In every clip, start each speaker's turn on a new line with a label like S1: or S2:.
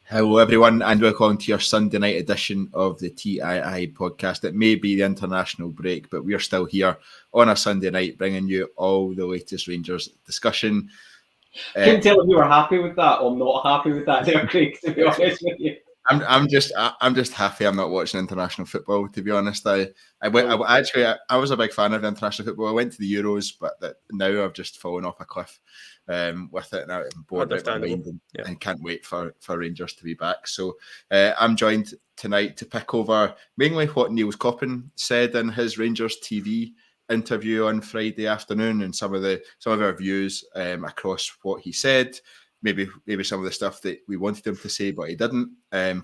S1: Hello, everyone, and welcome to your Sunday night edition of the TII podcast. It may be the international break, but we are still here on a Sunday night bringing you all the latest Rangers discussion.
S2: Couldn't tell if you were happy with that or not happy with that there, Craig, to be honest with you.
S1: I'm just happy I'm not watching international football, to be honest. I was a big fan of international football. I went to the Euros, but now I've just fallen off a cliff with it, and I'm bored out of my mind and can't wait for Rangers to be back. So I'm joined tonight to pick over mainly what Nils Koppen said in his Rangers TV interview on Friday afternoon, and some of our views across what he said. Maybe some of the stuff that we wanted him to say, but he didn't.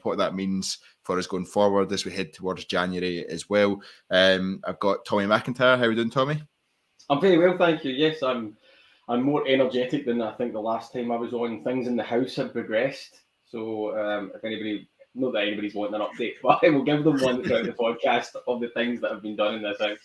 S1: What that means for us going forward as we head towards January as well. I've got Tommy McIntyre. How are you doing, Tommy?
S2: I'm very well, thank you. Yes, I'm more energetic than I think the last time I was on. Things in the house have progressed. So if anybody, not that anybody's wanting an update, but I will give them one throughout the podcast of the things that have been done in this house.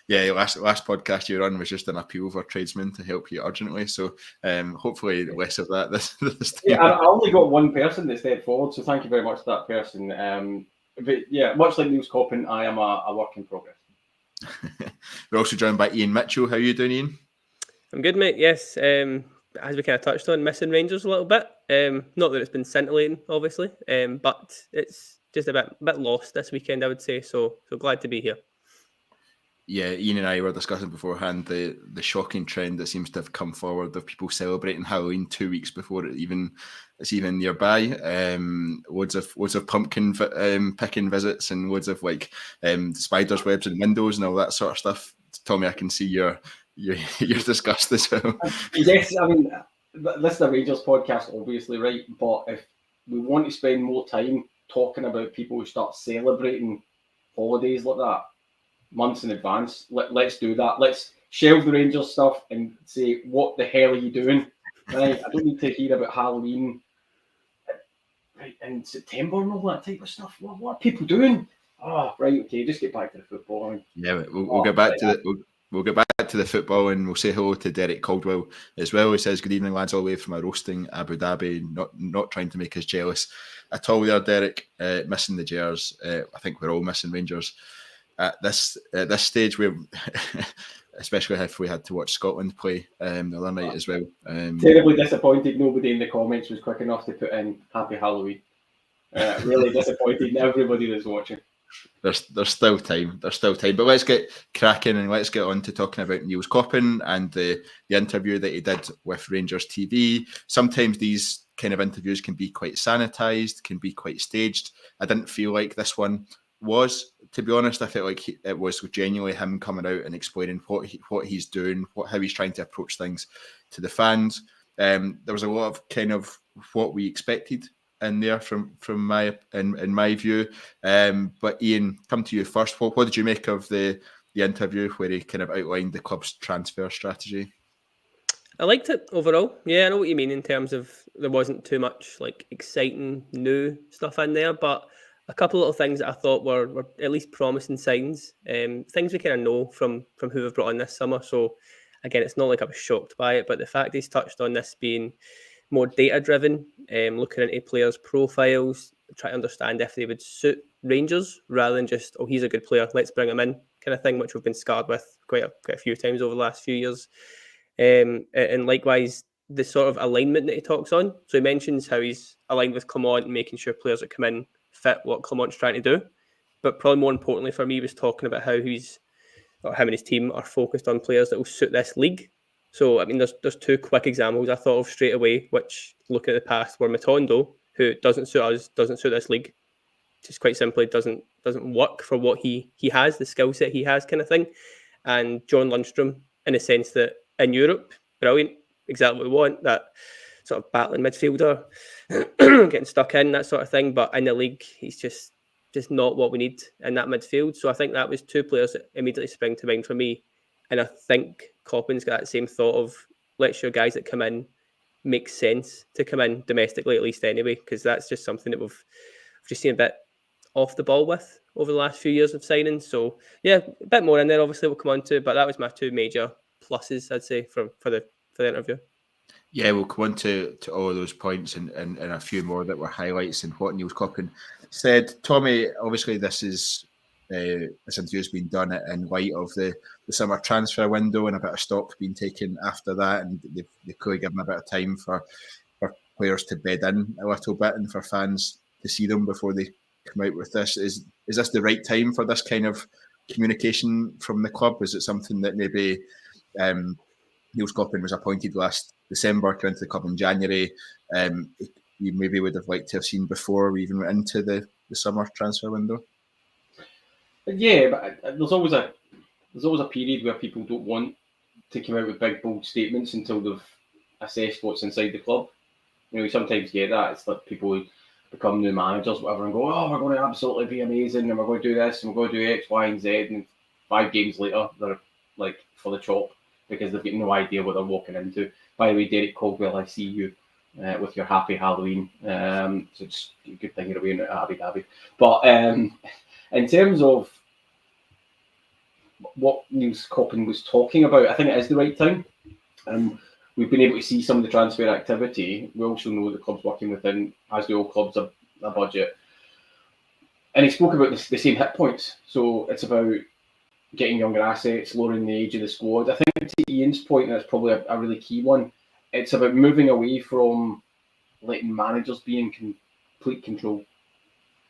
S1: Yeah, last podcast you were on was just an appeal for tradesmen to help you urgently. So hopefully less of that this time.
S2: Yeah, I only got one person that stepped forward, so thank you very much to that person. But yeah, much like Nils Koppen, I am a work in progress.
S1: We're also joined by Iain Mitchell. How are you doing, Iain?
S3: I'm good, mate. Yes, as we kind of touched on, missing Rangers a little bit. Not that it's been scintillating, obviously, but it's just a bit lost this weekend, I would say. So glad to be here.
S1: Yeah, Iain and I were discussing beforehand the shocking trend that seems to have come forward of people celebrating Halloween 2 weeks before it's even nearby. Loads of pumpkin picking visits and loads of spiders' webs and windows and all that sort of stuff. Tommy, I can see you're disgust as well.
S2: Yes, I mean this is a Rangers podcast, obviously, right? But if we want to spend more time talking about people who start celebrating holidays like that months in advance, let's do that. Let's shelve the Rangers stuff and say, what the hell are you doing? Right? I don't need to hear about Halloween in September and all that type of stuff. What are people doing? Oh, right, okay, just get back to the football.
S1: Yeah, we'll get back to the we'll get back to the football, and we'll say hello to Derek Caldwell as well. He says, "Good evening, lads, all the way from a roasting Abu Dhabi." Not trying to make us jealous at all there, Derek. Missing the Jers. I think we're all missing Rangers at this stage, where especially if we had to watch Scotland play the other night as well.
S2: Terribly disappointed nobody in the comments was quick enough to put in Happy Halloween. Really disappointed in everybody that's watching.
S1: There's still time. But let's get cracking and let's get on to talking about Nils Koppen and the interview that he did with Rangers TV. Sometimes these kind of interviews can be quite sanitized, can be quite staged. I didn't feel like this one was, to be honest. I felt like it was genuinely him coming out and explaining what he's doing, how he's trying to approach things to the fans. There was a lot of kind of what we expected in there from my view. But Iain, come to you first. What did you make of the interview where he kind of outlined the club's transfer strategy?
S3: I liked it overall. Yeah, I know what you mean in terms of there wasn't too much exciting new stuff in there, but a couple of little things that I thought were at least promising signs. Things we kind of know from who we've brought on this summer. So again, it's not like I was shocked by it, but the fact he's touched on this being more data-driven, looking into players' profiles, try to understand if they would suit Rangers rather than just, oh, he's a good player, let's bring him in, kind of thing, which we've been scarred with quite a few times over the last few years. And likewise, the sort of alignment that he talks on. So he mentions how he's aligned with Clement, making sure players that come in fit what Clement's trying to do. But probably more importantly for me was talking about how him and his team are focused on players that will suit this league. So, I mean, there's two quick examples I thought of straight away, which, looking at the past, were Matondo, who doesn't suit us, doesn't suit this league. Just quite simply doesn't work for what he has, the skill set he has, kind of thing. And John Lundstrom, in the sense that in Europe, brilliant, exactly what we want, that sort of battling midfielder, getting stuck in, that sort of thing. But in the league, he's just not what we need in that midfield. So I think that was two players that immediately spring to mind for me. And I think Koppen's got that same thought of, let's show guys that come in make sense to come in domestically, at least anyway, because that's just something that we've just seen a bit off the ball with over the last few years of signings. So yeah, a bit more in there, obviously we'll come on to, but that was my two major pluses, I'd say, for the interview.
S1: Yeah, we'll come on to all of those points and a few more that were highlights and what Nils Koppen said. Tommy, obviously this interview has been done in light of the summer transfer window and a bit of stock being taken after that, and they've clearly given a bit of time for players to bed in a little bit and for fans to see them before they come out with this. Is this the right time for this kind of communication from the club? Is it something that maybe Nils Koppen was appointed last December, came into the club in January, you maybe would have liked to have seen before we even went into the summer transfer window?
S2: Yeah, but there's always a period where people don't want to come out with big bold statements until they've assessed what's inside the club. You know, you sometimes get that. It's like people become new managers, whatever, and go, "Oh, we're going to absolutely be amazing, and we're going to do this, and we're going to do X, Y, and Z." And 5 games later, they're like for the chop because they've got no idea what they're walking into. By the way, Derek Caldwell, I see you with your happy Halloween. So it's a good thing you're away at Abu Dhabi. But in terms of what Nils Koppen was talking about, I think it is the right time. We've been able to see some of the transfer activity. We also know the club's working within, as do all clubs, a budget. And he spoke about the same hit points. So it's about getting younger assets, lowering the age of the squad. I think to Ian's point, that's probably a really key one. It's about moving away from letting managers be in complete control.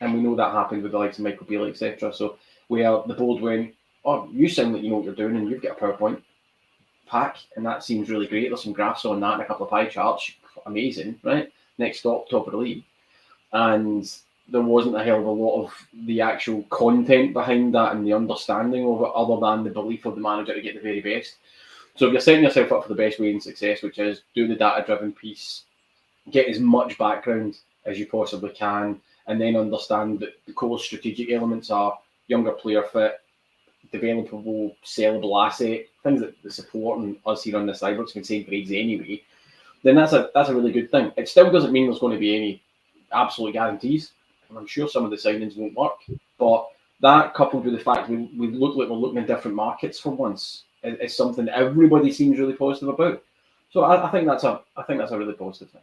S2: And we know that happened with the likes of Michael Beale, etc. So where the board went, "Oh, you sound like you know what you're doing and you've got a PowerPoint pack, and that seems really great. There's some graphs on that and a couple of pie charts. Amazing, right? Next stop, top of the league." And there wasn't a hell of a lot of the actual content behind that and the understanding of it, other than the belief of the manager to get the very best. So if you're setting yourself up for the best way in success, which is do the data-driven piece, get as much background as you possibly can, and then understand that the core strategic elements are younger player fit, developable, sellable asset, things that supporting us here on the side, which can say grades anyway, then that's a really good thing. It still doesn't mean there's going to be any absolute guarantees. And I'm sure some of the signings won't work, but that coupled with the fact we look like we're looking in different markets for once is something everybody seems really positive about. So I think that's a really positive thing.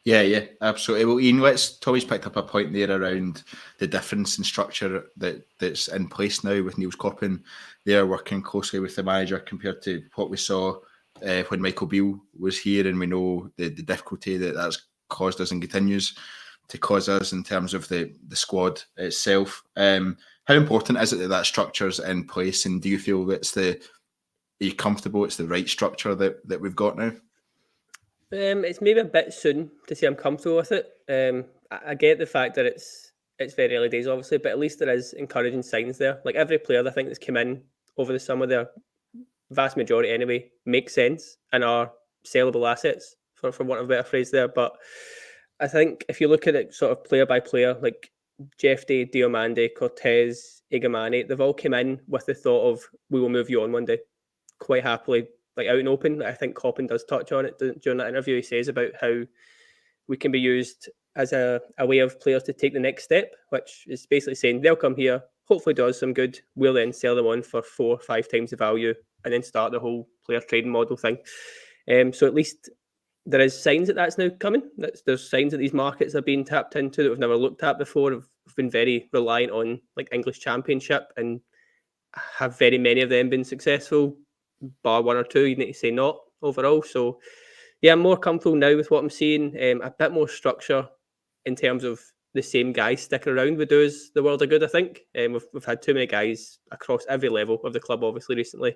S1: Yeah, absolutely. Well, Ian, Tommy's picked up a point there around the difference in structure that's in place now with Nils Koppen. They're working closely with the manager compared to what we saw when Michael Beale was here, and we know the difficulty that's caused us and continues to cause us in terms of the squad itself. How important is it that structure's in place, and do you feel are you comfortable it's the right structure that we've got now?
S3: It's maybe a bit soon to say I'm comfortable with it. I get the fact that it's very early days, obviously, but at least there is encouraging signs there. Like every player I think that's come in over the summer, their vast majority anyway, makes sense and are sellable assets, for want of a better phrase there. But I think if you look at it sort of player by player, like Jeffrey, Diomande, Cortez, Igamane, they've all come in with the thought of, we will move you on one day, quite happily, like out and open. I think Koppen does touch on it during that interview. He says about how we can be used as a way of players to take the next step, which is basically saying they'll come here, hopefully do us some good, we'll then sell them on for 4 or 5 times the value and then start the whole player trading model thing. So at least there is signs that that's now coming. There's signs that these markets are being tapped into that we've never looked at before. We've been very reliant on like English Championship, and have very many of them been successful, bar 1 or 2, you need to say not overall. So yeah, I'm more comfortable now with what I'm seeing. A bit more structure in terms of the same guys sticking around would do us the world of good, I think. We've had too many guys across every level of the club, obviously, recently,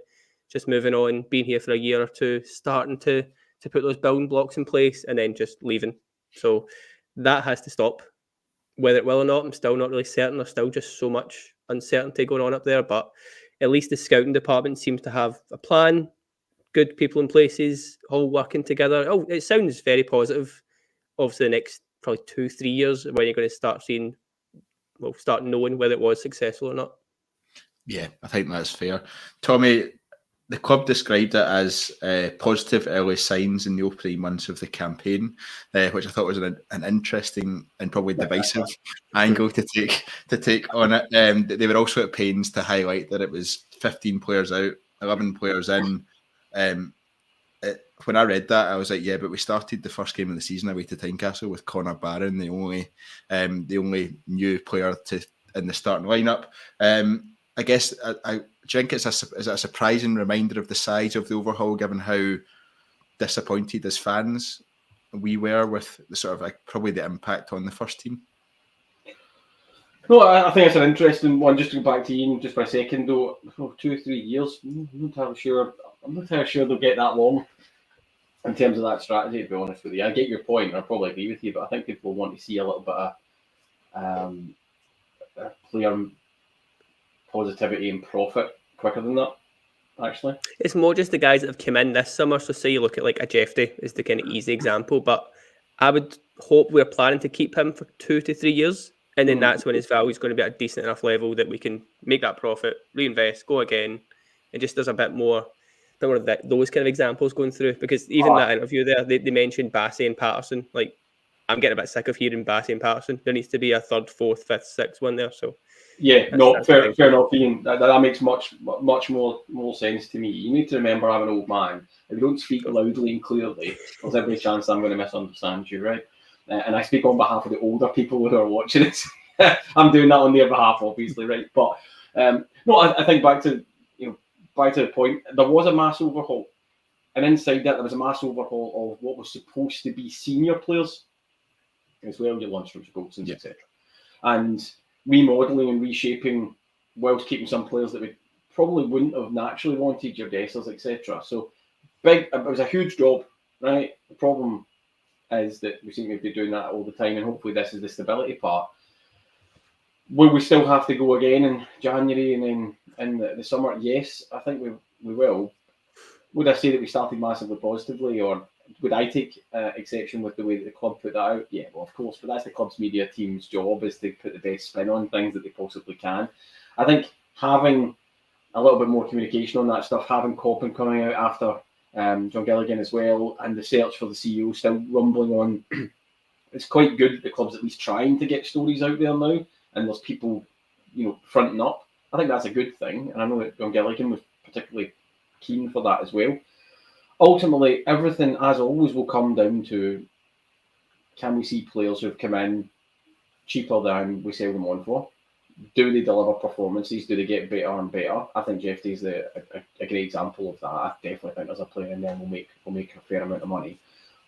S3: just moving on, being here for a year or two, starting to put those building blocks in place and then just leaving. So that has to stop. Whether it will or not, I'm still not really certain. There's still just so much uncertainty going on up there, but at least the scouting department seems to have a plan, good people in places, all working together. Oh, it sounds very positive. Obviously, the next probably 2-3 years when you're going to start start knowing whether it was successful or not.
S1: Yeah, I think that's fair. Tommy, the club described it as positive early signs in the opening months of the campaign, which I thought was an interesting and probably divisive angle to take on it. They were also at pains to highlight that it was 15 players out, 11 players in. when I read that, I was like, yeah, but we started the first game of the season away to Tynecastle with Connor Barron, the only new player in the starting lineup. I guess do you think is it a surprising reminder of the size of the overhaul, given how disappointed as fans we were with the sort of like probably the impact on the first team?
S2: No, I think it's an interesting one. Just to go back to Ian just for a second, though, 2 or 3 years, I'm not entirely sure they'll get that long in terms of that strategy, to be honest with you. I get your point, and I probably agree with you, but I think people want to see a little bit of player positivity and profit quicker than that, actually.
S3: It's more just the guys that have come in this summer. So say you look at like a Jeffrey is the kind of easy example, but I would hope we're planning to keep him for 2 to 3 years. And then that's when his value is going to be at a decent enough level that we can make that profit, reinvest, go again. And just there's a bit more of those kind of examples going through. Because even that interview there, they mentioned Bassey and Patterson. Like, I'm getting a bit sick of hearing Bassey and Patterson. There needs to be a third, fourth, fifth, sixth one there. So
S2: yeah, fair enough, Ian. That makes much more sense to me. You need to remember I'm an old man. If you don't speak loudly and clearly, there's every chance I'm going to misunderstand you, right? And I speak on behalf of the older people who are watching it. I'm doing that on their behalf, obviously, right? But no, I think back to the point, there was a mass overhaul, and inside that there was a mass overhaul of what was supposed to be senior players as well, your Lundströms, your Goldsons, etc., and remodeling and reshaping, whilst keeping some players that we probably wouldn't have naturally wanted, your Dessers, etc. So it was a huge job, right? The problem is that we seem to be doing that all the time, and hopefully this is the stability part. Will we still have to go again in January and then in the summer? Yes, I think we will. Would I say that we started massively positively, or would I take exception with the way that the club put that out? Yeah, well, of course, but that's the club's media team's job, is to put the best spin on things that they possibly can. I think having a little bit more communication on that stuff, having Koppen coming out after John Gilligan as well, and the search for the CEO still rumbling on, it's quite good that the club's at least trying to get stories out there now, and there's people, fronting up. I think that's a good thing, and I know that John Gilligan was particularly keen for that as well. Ultimately, everything, as always, will come down to, can we see players who've come in cheaper than we sell them on for? Do they deliver performances? Do they get better and better? I think Jeffrey's a great example of that. I definitely think there's a player in there will make a fair amount of money.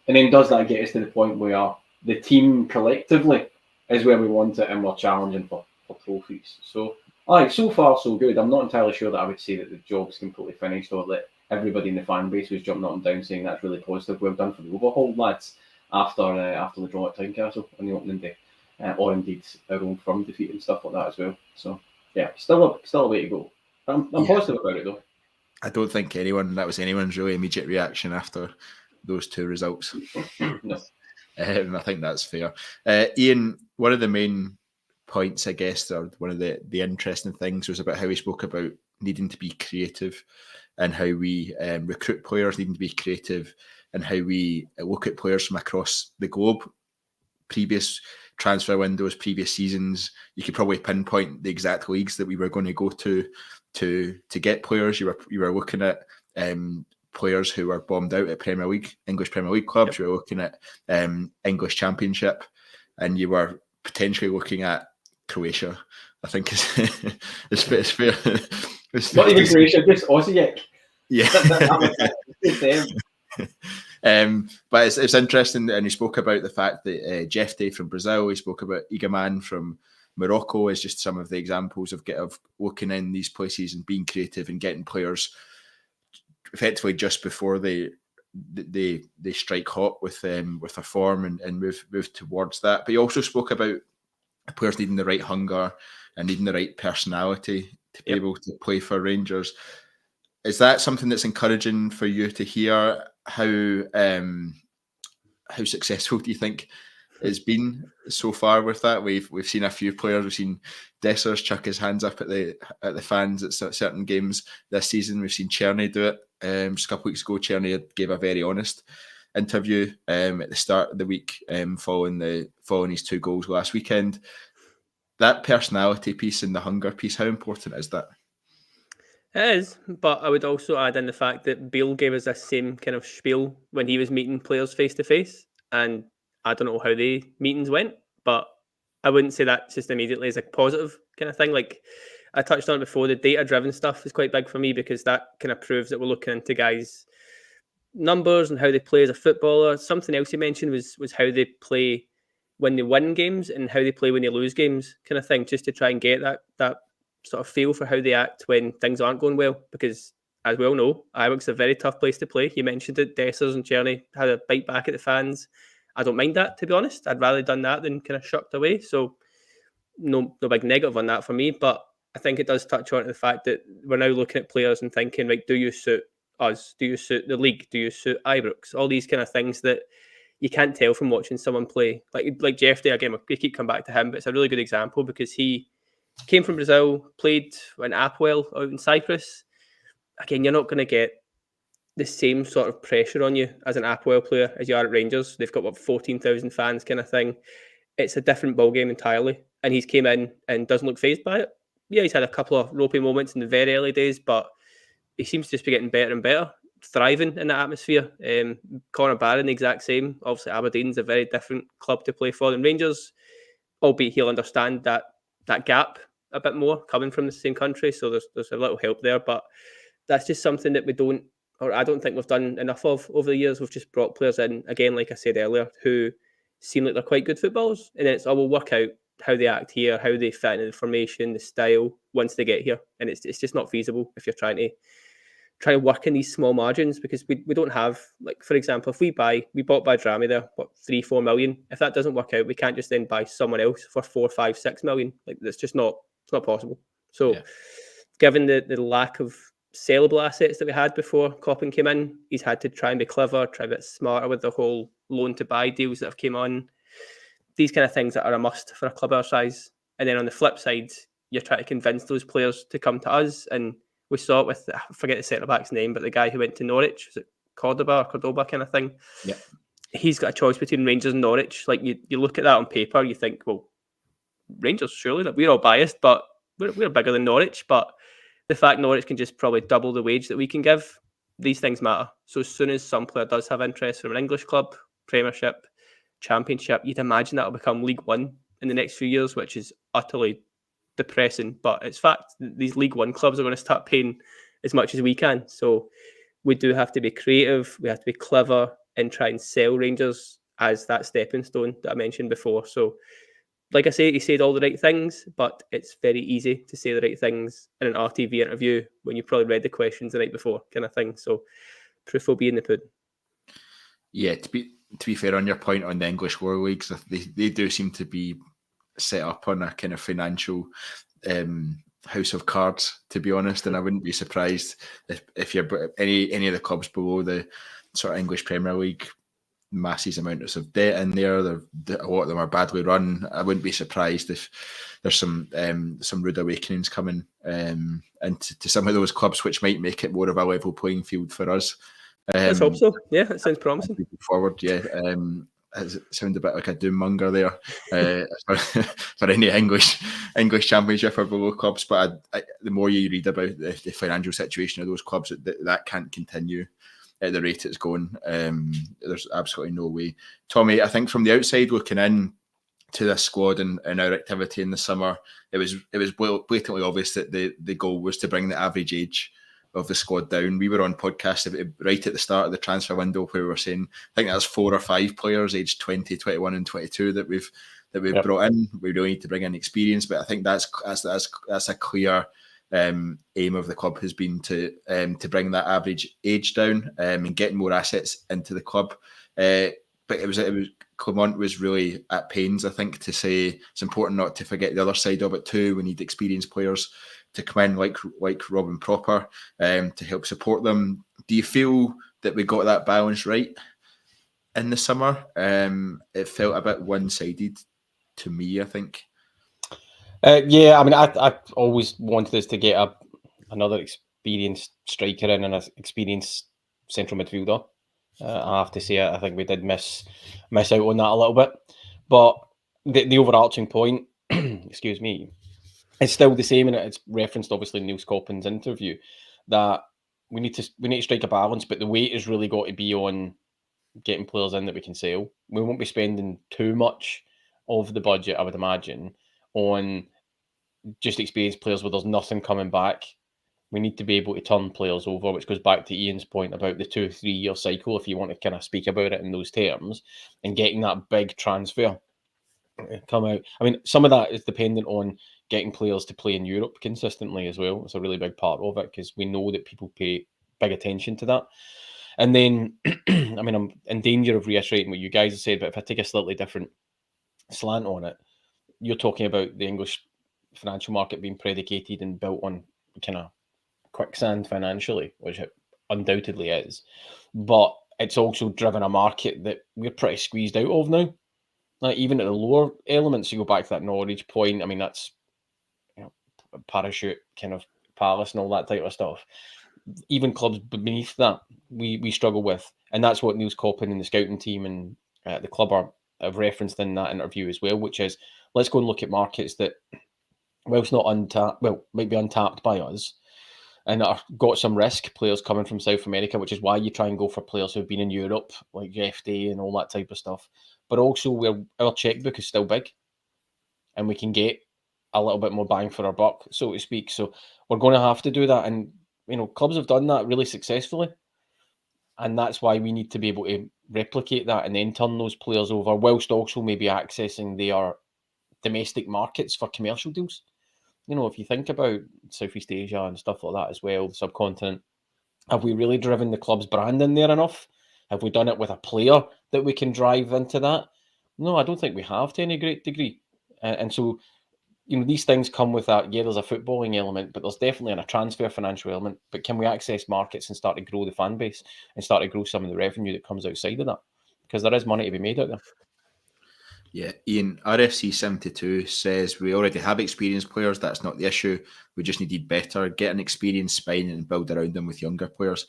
S2: And then does that get us to the point where the team collectively is where we want it and we're challenging for trophies? So, so far so good. I'm not entirely sure that I would say that the job's completely finished, or that everybody in the fan base was jumping up and down saying that's really positive. Well done for the overhaul, lads, after the draw at Tynecastle on the opening day. Or indeed our own firm defeat and stuff like that as well. So yeah, still a way to go. I'm positive about it though.
S1: I don't think that was anyone's really immediate reaction after those two results.
S2: No.
S1: I think that's fair. Ian, one of the main points, I guess, or one of the interesting things was about how we spoke about needing to be creative, and how we recruit players needing to be creative, and how we look at players from across the globe. Previous transfer windows, previous seasons, you could probably pinpoint the exact leagues that we were going to go to get players. You were looking at players who were bombed out at English Premier League clubs. Yep. You were looking at English Championship, and you were potentially looking at Croatia. I think it's fair. It's
S2: not even Croatia, just Osijek.
S1: Yeah. But it's interesting, and he spoke about the fact that Jeff Day from Brazil, he spoke about Igaman from Morocco as just some of the examples of looking in these places and being creative and getting players effectively just before they strike hot with their form and move towards that. But he also spoke about players needing the right hunger and needing the right personality to be able to play for Rangers. Is that something that's encouraging for you to hear? How successful do you think it's been so far with that? We've seen a few players. We've seen Dessers chuck his hands up at the fans at certain games this season. We've seen Cherney do it. Just a couple of weeks ago, Cherney gave a very honest interview at the start of the week, following his 2 goals last weekend. That personality piece and the hunger piece, how important is that?
S3: It is, but I would also add in the fact that Beale gave us this same kind of spiel when he was meeting players face to face, and I don't know how the meetings went, but I wouldn't say that just immediately as a positive kind of thing. Like I touched on it before, the data-driven stuff is quite big for me because that kind of proves that we're looking into guys' numbers and how they play as a footballer. Something else you mentioned was how they play when they win games and how they play when they lose games, kind of thing, just to try and get that sort of feel for how they act when things aren't going well. Because as we all know, Ibrox is a very tough place to play. You mentioned it, Dessers and Cherney had a bite back at the fans. I don't mind that, to be honest. I'd rather done that than kind of shucked away. So no big negative on that for me. But I think it does touch on the fact that we're now looking at players and thinking, right, do you suit us? Do you suit the league? Do you suit Ibrox? All these kind of things that you can't tell from watching someone play. Like Jeff there, again, we keep coming back to him, but it's a really good example because he came from Brazil, played in Apwell out in Cyprus. Again, you're not going to get the same sort of pressure on you as an Apwell player as you are at Rangers. They've got, 14,000 fans kind of thing. It's a different ballgame entirely. And he's came in and doesn't look fazed by it. Yeah, he's had a couple of ropey moments in the very early days, but he seems to just be getting better and better, thriving in that atmosphere. Conor Barron, the exact same. Obviously, Aberdeen's a very different club to play for than Rangers, albeit he'll understand that gap a bit more coming from the same country. So there's a little help there, but that's just something that we don't, or I don't think we've done enough of over the years. We've just brought players in, again, like I said earlier, who seem like they're quite good footballers, and then it's, we'll work out how they act here, how they fit into the formation, the style once they get here. And it's just not feasible if you're trying to work in these small margins, because we don't have, like, for example, if we bought Badrami there, 3-4 million. If that doesn't work out, we can't just then buy someone else for 4, 5, 6 million. Like, that's just not, it's not possible. So given the lack of sellable assets that we had before Koppen came in, he's had to try and be clever, try a bit smarter with the whole loan to buy deals that have came on. These kind of things that are a must for a club our size. And then on the flip side, you're trying to convince those players to come to us. And we saw it with, I forget the centre-back's name, but the guy who went to Norwich, was it Cordoba kind of thing?
S1: Yeah.
S3: He's got a choice between Rangers and Norwich. Like, you look at that on paper, you think, well, Rangers, surely. Like, we're all biased, but we're bigger than Norwich. But the fact Norwich can just probably double the wage that we can give, these things matter. So as soon as some player does have interest from an English club, Premiership, Championship, you'd imagine that'll become League One in the next few years, which is utterly depressing. But it's fact, these League One clubs are going to start paying as much as we can. So we do have to be creative, we have to be clever and try and sell Rangers as that stepping stone that I mentioned before. So like I say, he said all the right things, but it's very easy to say the right things in an RTV interview when you probably read the questions the night before, kind of thing. So proof will be in the pudding.
S1: Yeah, to be fair on your point on the English World Leagues, they do seem to be set up on a kind of financial house of cards, to be honest. And I wouldn't be surprised if you're any of the clubs below the sort of English Premier League, massive amounts of debt in there. A lot of them are badly run. I wouldn't be surprised if there's some rude awakenings coming into some of those clubs, which might make it more of a level playing field for us.
S3: Let's hope so. Yeah, that sounds promising.
S1: Forward, yeah. It sounds a bit like a doom monger there for any English Championship or below clubs. But the more you read about the financial situation of those clubs, that can't continue at the rate it's going. There's absolutely no way. Tommy, I think from the outside looking in to this squad and our activity in the summer, it was blatantly obvious that the goal was to bring the average age of the squad down. We were on podcast right at the start of the transfer window where we were saying, I think that's 4 or 5 players aged 20, 21 and 22 that we've brought in. We really need to bring in experience, but I think that's a clear aim of the club has been to bring that average age down and getting more assets into the club. But it was Clement was really at pains, I think, to say it's important not to forget the other side of it too. We need experienced players to come in like Robin Proper to help support them. Do you feel that we got that balance right in the summer? It felt a bit one-sided to me, I think.
S2: Yeah, I mean, I always wanted us to get another experienced striker in and an experienced central midfielder. I have to say, I think we did miss out on that a little bit. But the overarching point, excuse me,
S4: it's still the same, and it's referenced obviously in Nils Koppen's interview that we need to strike a balance, but the weight has really got to be on getting players in that we can sell. We won't be spending too much of the budget, I would imagine, on just experienced players where there's nothing coming back. We need to be able to turn players over, which goes back to Ian's point about the 2-3 year cycle, if you want to kind of speak about it in those terms, and getting that big transfer come out. I mean, some of that is dependent on getting players to play in Europe consistently as well. It's a really big part of it because we know that people pay big attention to that. And then, I mean, I'm in danger of reiterating what you guys have said, but if I take a slightly different slant on it, you're talking about the English financial market being predicated and built on kind of quicksand financially, which it undoubtedly is. But it's also driven a market that we're pretty squeezed out of now. Like even at the lower elements, you go back to that Norwich point. I mean, that's parachute kind of palace and all that type of stuff. Even clubs beneath that, we struggle with, and that's what Nils Koppen and the scouting team and the club have referenced in that interview as well. Which is, let's go and look at markets that, whilst not untapped, might be untapped by us, and are got some risk. Players coming from South America, which is why you try and go for players who've been in Europe, like FD and all that type of stuff. But also, our checkbook is still big, and we can get a little bit more bang for our buck, so to speak. So we're going to have to do that, and clubs have done that really successfully, and that's why we need to be able to replicate that and then turn those players over, whilst also maybe accessing their domestic markets for commercial deals. If you think about Southeast Asia and stuff like that as well, the subcontinent, have we really driven the club's brand in there enough? Have we done it with a player that we can drive into that? No, I don't think we have to any great degree. And so, these things come with that. Yeah, there's a footballing element, but there's definitely a transfer financial element. But can we access markets and start to grow the fan base and start to grow some of the revenue that comes outside of that? Because there is money to be made out there.
S1: Yeah, Ian, RFC 72 says we already have experienced players. That's not the issue. We just needed better. Get an experienced spine and build around them with younger players.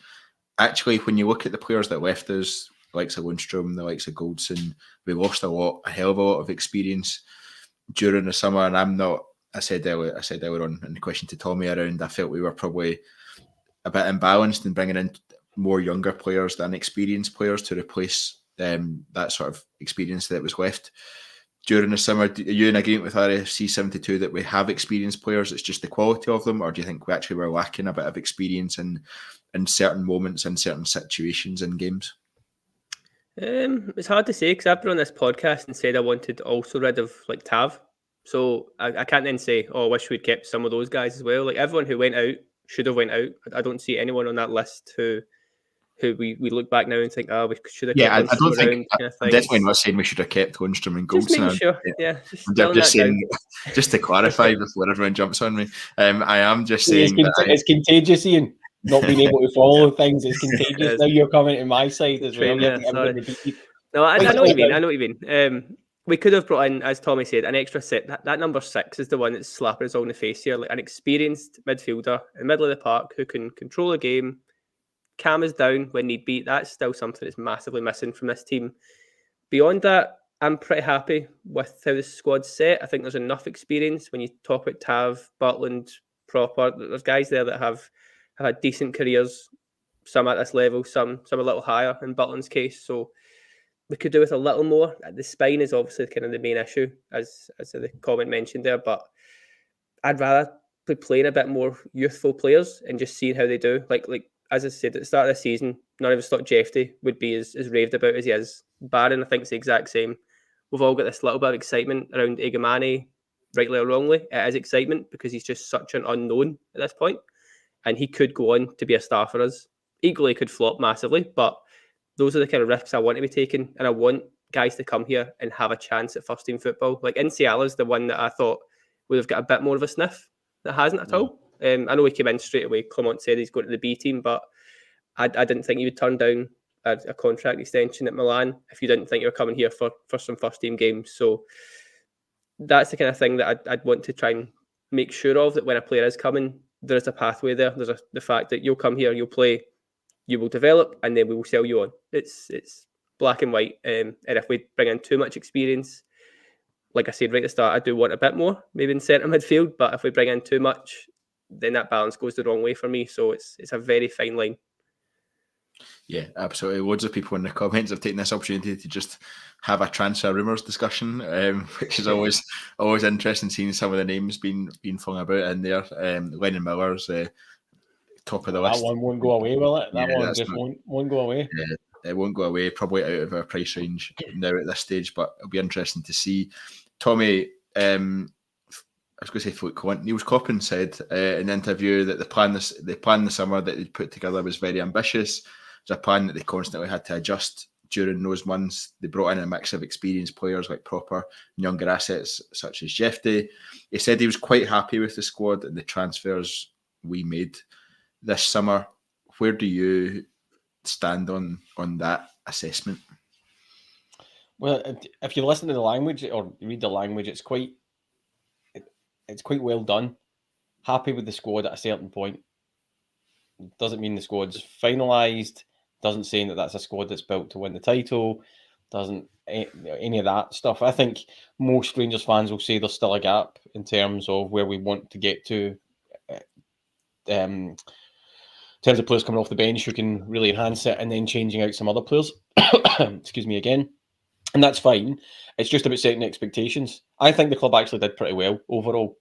S1: Actually, when you look at the players that left us, the likes of Lundstrom, the likes of Goldson, we lost a hell of a lot of experience during the summer. And I said earlier on in the question to Tommy around, I felt we were probably a bit imbalanced in bringing in more younger players than experienced players to replace that sort of experience that was left during the summer. Are you in agreement with RFC 72 that we have experienced players, it's just the quality of them, or do you think we actually were lacking a bit of experience in certain moments, in certain situations in games?
S3: It's hard to say because I've been on this podcast and said I wanted also rid of like Tav, so I can't then say, I wish we'd kept some of those guys as well. Like everyone who went out should have went out. I don't see anyone on that list who we look back now and think, we should have kept
S1: I don't think,
S3: around, kind of
S1: I'm definitely not saying we should have kept Lundstrom and Goldson.
S3: Just making sure,
S1: I'm just saying, just to clarify before everyone jumps on me, I am just saying
S4: it's contagious, Ian. Not being able to follow things is contagious. Now you're coming to my side as well.
S3: No, I know what you mean. I know what you mean. We could have brought in, as Tommy said, an extra set. That number 6 is the one that's slapping us all in the face here. Like an experienced midfielder in the middle of the park who can control a game, calm us down when need be. That's still something that's massively missing from this team. Beyond that, I'm pretty happy with how the squad's set. I think there's enough experience when you talk about Tav, Butland, Proper. There's guys there that have had decent careers, some at this level, some a little higher in Butland's case. So we could do with a little more. The spine is obviously kind of the main issue, as the comment mentioned there. But I'd rather be playing a bit more youthful players and just seeing how they do. Like as I said at the start of the season, none of us thought Jeffy would be as raved about as he is. Barron, I think, is the exact same. We've all got this little bit of excitement around Egamani, rightly or wrongly. It is excitement because he's just such an unknown at this point. And he could go on to be a star for us. Equally could flop massively, but those are the kind of risks I want to be taking. And I want guys to come here and have a chance at first team football. Like Inciala's the one that I thought would have got a bit more of a sniff. That hasn't at all. I know he came in straight away. Clement said he's going to the B team, but I didn't think he would turn down a contract extension at Milan if you didn't think you were coming here for some first team games. So that's the kind of thing that I'd want to try and make sure of, that when a player is coming, there is a pathway there. There's the fact that you'll come here, you'll play, you will develop, and then we will sell you on. It's black and white. And if we bring in too much experience, like I said right at the start, I do want a bit more, maybe in centre midfield. But if we bring in too much, then that balance goes the wrong way for me. So it's a very fine line.
S1: Yeah, absolutely. Loads of people in the comments have taken this opportunity to just have a transfer rumours discussion, which is always interesting seeing some of the names being flung about in there. Lennon Miller's top of the list.
S4: That one won't go away, will it? That
S1: Yeah,
S4: one just won't go away.
S1: It won't go away, probably out of our price range now at this stage, but it'll be interesting to see. Tommy, I was going to say Nils Koppen said in an interview that the plan this summer that they'd put together was very ambitious. It's a plan that they constantly had to adjust during those months. They brought in a mix of experienced players like proper and younger assets such as Jefte. He said he was quite happy with the squad and the transfers we made this summer. Where do you stand on that assessment?
S4: Well, if you listen to the language or read the language, it's quite well done. Happy with the squad at a certain point. Doesn't mean the squad's finalised. Doesn't say that that's a squad that's built to win the title. Doesn't any of that stuff. I think most Rangers fans will say there's still a gap in terms of where we want to get to. In terms of players coming off the bench who can really enhance it, and then changing out some other players. Excuse me again. And that's fine. It's just about setting expectations. I think the club actually did pretty well overall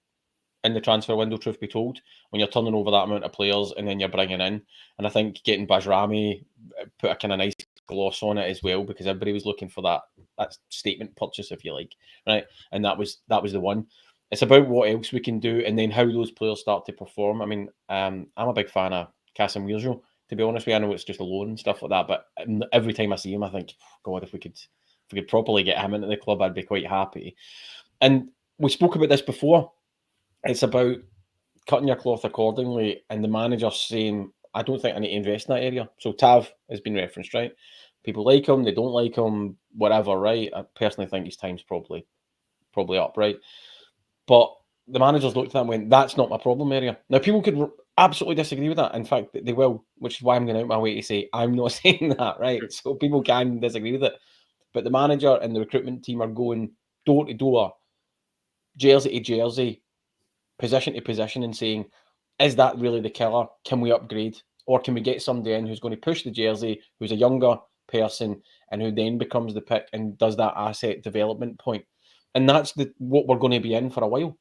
S4: in the transfer window, truth be told, when you're turning over that amount of players and then you're bringing in. And I think getting Bajrami put a kind of nice gloss on it as well, because everybody was looking for that statement purchase, if you like, right? And that was the one. It's about what else we can do and then how those players start to perform. I mean, I'm a big fan of Casemiro, to be honest with you. I know it's just a loan and stuff like that, but every time I see him, I think, God, if we could properly get him into the club, I'd be quite happy. And we spoke about this before. It's about cutting your cloth accordingly, and the manager saying, I don't think I need to invest in that area. So Tav has been referenced, right? People like him, they don't like him, whatever, right? I personally think his time's probably up, right? But the managers looked at that and went, that's not my problem area. Now, people could absolutely disagree with that. In fact, they will, which is why I'm going out my way to say I'm not saying that, right? So people can disagree with it. But the manager and the recruitment team are going door to door, jersey to jersey, position to position, and saying, is that really the killer? Can we upgrade? Or can we get somebody in who's going to push the jersey, who's a younger person, and who then becomes the pick and does that asset development point? And that's what we're going to be in for a while.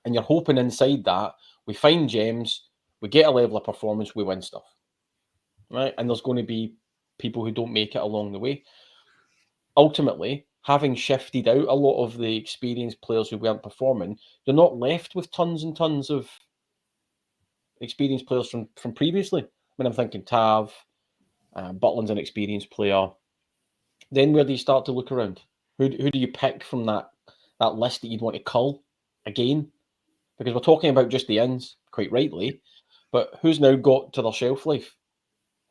S4: And you're hoping inside that we find gems, we get a level of performance, we win stuff, right? And there's going to be people who don't make it along the way. Ultimately, having shifted out a lot of the experienced players who weren't performing, you're not left with tons and tons of experienced players from previously. When I'm thinking Tav, Butland's an experienced player. Then where do you start to look around? Who do you pick from that list that you'd want to cull again? Because we're talking about just the ins, quite rightly, but who's now got to their shelf life?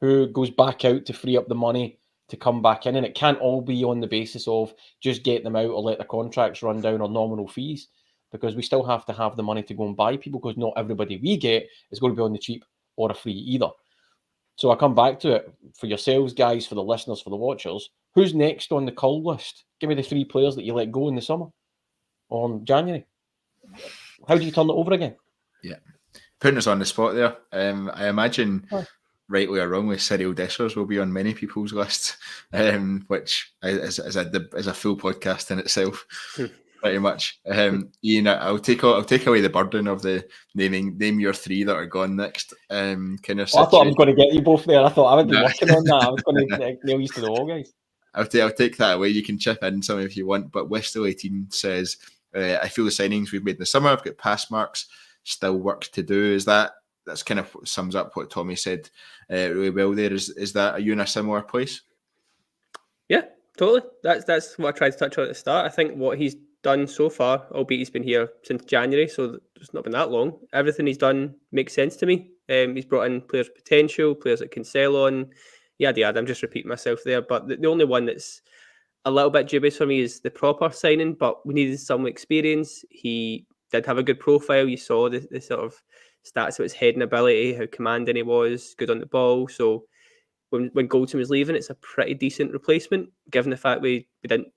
S4: Who goes back out to free up the money to come back in? And it can't all be on the basis of just get them out or let the contracts run down or nominal fees, because we still have to have the money to go and buy people, because not everybody we get is going to be on the cheap or a free either. So I come back to it for yourselves, guys, for the listeners, for the watchers. Who's next on the cull list? Give me the 3 players that you let go in the summer or in January. How do you turn it over again?
S1: Yeah. Putting us on the spot there. I imagine, rightly or wrongly, Cyril Dessers will be on many people's lists, which is a full podcast in itself, pretty much. Iain, I'll take away the burden of the name your 3 that are gone next. I thought
S4: I was going to get you both there. I thought I would be working on that. I was going to nail you to the wall, guys.
S1: I'll take that away. You can chip in some if you want. But Westel 18 says, I feel the signings we've made in the summer have got pass marks, still work to do. That's kind of sums up what Tommy said really well there. Is that, are you in a similar place?
S3: Yeah, totally. That's what I tried to touch on at the start. I think what he's done so far, albeit he's been here since January, so it's not been that long, everything he's done makes sense to me. He's brought in players with potential, players that can sell on, yada yada. I'm just repeating myself there, but the only one that's a little bit dubious for me is the proper signing, but we needed some experience. He did have a good profile. You saw the sort of stats of his heading ability, how commanding he was, good on the ball. So when Goldson was leaving, it's a pretty decent replacement, given the fact we didn't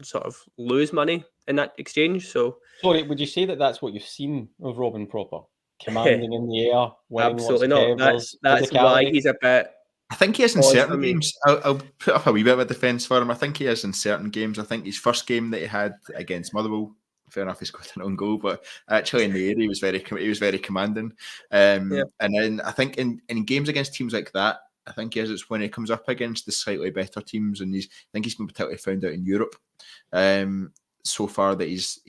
S3: sort of lose money in that exchange. So,
S4: sorry, would you say that that's what you've seen of Robin Proper? Commanding in the air, winning
S3: absolutely
S4: lots of
S3: not.
S4: headers,
S3: That's why
S4: physicality.
S3: he's a bit.
S1: I think he is in
S3: Pause
S1: certain
S3: for me.
S1: games. I'll put up a wee bit of a defence for him. I think he is in certain games. I think his first game that he had against Motherwell, fair enough, he scored an own goal, but actually in the area he was very commanding. And then I think in games against teams like that, I think it's when he comes up against the slightly better teams, and I think he's been particularly found out in Europe so far that he's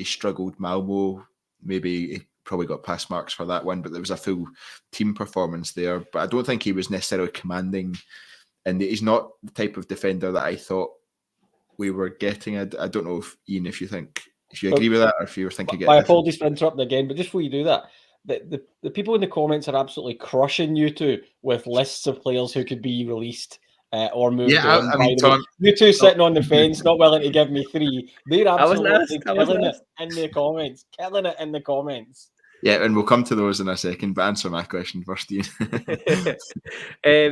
S1: struggled. Malmo, maybe he probably got pass marks for that one, but there was a full team performance there. But I don't think he was necessarily commanding, and he's not the type of defender that I thought we were getting. I don't know if Ian, if you agree with that, or if you were thinking.
S4: My apologies for interrupting again, but just before you do that, the people in the comments are absolutely crushing you two with lists of players who could be released or moved on.
S1: I mean, Tom,
S4: you two sitting on the fence, not willing to give me 3. They're absolutely killing it in the comments. Killing it in the comments.
S1: Yeah, and we'll come to those in a second, but answer my question first, Ian.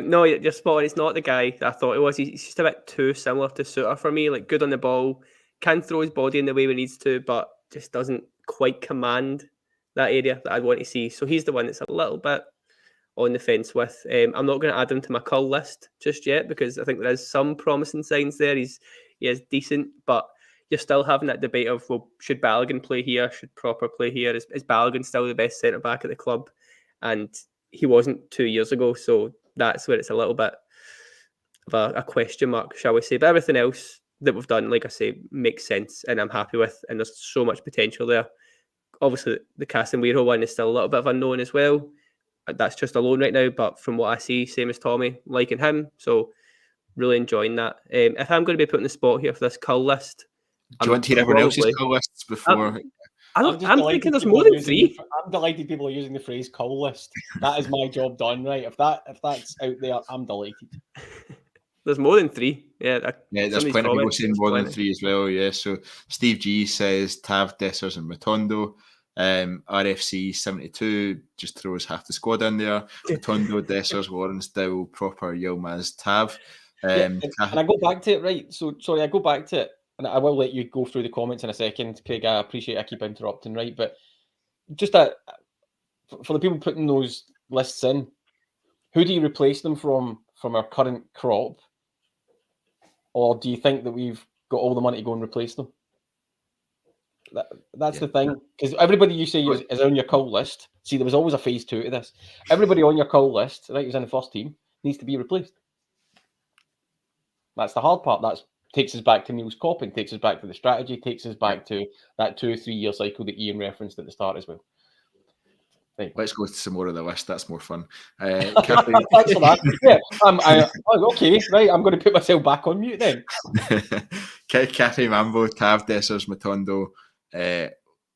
S3: No, you're spot on. It's not the guy that I thought it was. He's just a bit too similar to Suter for me. Like, good on the ball, can throw his body in the way he needs to, but just doesn't quite command that area that I'd want to see. So he's the one that's a little bit on the fence with. I'm not going to add him to my cull list just yet because I think there is some promising signs there. He is decent, but you're still having that debate of, well, should Balogun play here? Should Proper play here? Is Balogun still the best centre-back at the club? And he wasn't 2 years ago, so that's where it's a little bit of a question mark, shall we say. But everything else that we've done, like I say, makes sense and I'm happy with, and there's so much potential there. Obviously, the Casemiro one is still a little bit of unknown as well. That's just a loan right now, but from what I see, same as Tommy, liking him. So really enjoying that. If I'm going to be putting the spot here for this cull list,
S1: do you want to hear everyone else's cull lists before?
S3: I'm thinking there's more than 3.
S4: I'm delighted people are using the phrase cull list. That is my job done, right? If that's out there, I'm delighted.
S3: There's more than 3.
S1: Yeah, there's plenty of people saying more than 3 as well. Yeah, so Steve G says Tav, Dessers, and Matondo. RFC 72 just throws half the squad in there. Matondo, Dessers, Warren, Still, Proper, Yilmaz, Tav.
S4: And I go back to it, right? So sorry, I go back to it, and I will let you go through the comments in a second, Craig. I appreciate I keep interrupting, right? But just that for the people putting those lists in, who do you replace them from our current crop? Or do you think that we've got all the money to go and replace them? That's the thing. Because everybody you say is on your cull list. See, there was always a phase 2 to this. Everybody on your cull list, right, who's in the first team, needs to be replaced. That's the hard part. That takes us back to Nils Koppen, takes us back to the strategy, takes us back to that 2 or 3 year cycle that Ian referenced at the start as well. Right.
S1: Let's go to some more of the list. That's more fun.
S4: Thanks for that. Yeah, okay, right. I'm going to put myself back on mute then.
S1: Cafe Mambo, Tav, Dessers, Matondo,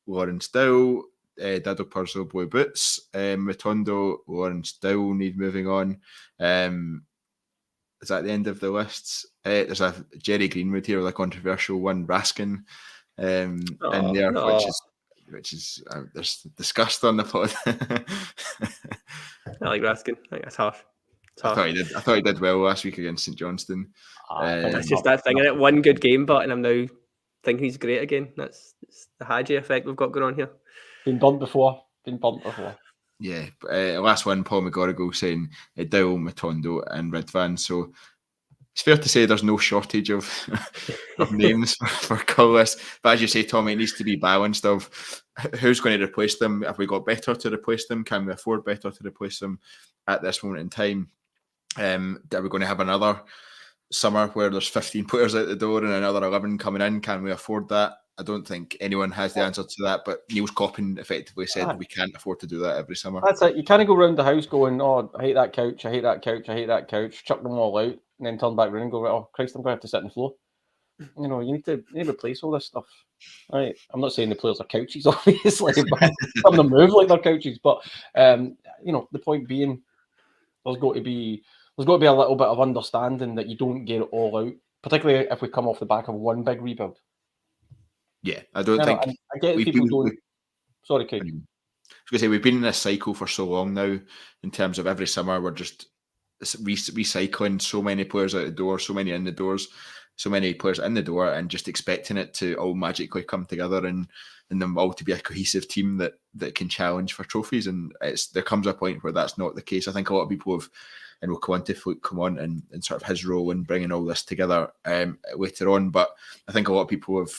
S1: Lauren Still, Dado Purzo, Blue Boots, Matondo, Lauren Still need moving on. Is that the end of the lists? There's a Jerry Greenwood here with a controversial one, Raskin, in there, which is there's disgust on the pod.
S3: I like Raskin. I think that's harsh.
S1: I thought he did well last week against St Johnstone.
S3: That's just that thing, innit? One good game, but and I'm now thinking he's great again. It's the Hadji effect we've got going on here.
S4: Been bumped before.
S1: Yeah, last one, Paul McGorrigle saying Dow, Matondo and Ridvan. So it's fair to say there's no shortage of names for cull list. But as you say, Tommy, it needs to be balanced of who's going to replace them. Have we got better to replace them? Can we afford better to replace them at this moment in time? Are we going to have another summer where there's 15 players out the door and another 11 coming in? Can we afford that? I don't think anyone has the answer to that, but Nils Koppen effectively said we can't afford to do that every summer.
S4: That's it. You can't go round the house going, oh, I hate that couch, I hate that couch, I hate that couch, chuck them all out, and then turn back around and go, oh, Christ, I'm going to have to sit on the floor. You know, you need to replace all this stuff. Right. I'm not saying the players are couches, obviously, but some of them move like they're couches. But, you know, the point being, there's got to be a little bit of understanding that you don't get it all out, particularly if we come off the back of one big rebuild.
S1: Yeah, I don't think.
S4: I get people don't. Sorry, Kate.
S1: I was going to say we've been in this cycle for so long now. In terms of every summer, we're just recycling so many players out the door, so many in the doors. players in the door and just expecting it to all magically come together and them all to be a cohesive team that can challenge for trophies. And there comes a point where that's not the case. I think a lot of people have, and we'll come on to Fluke Clement and sort of his role in bringing all this together later on. But I think a lot of people have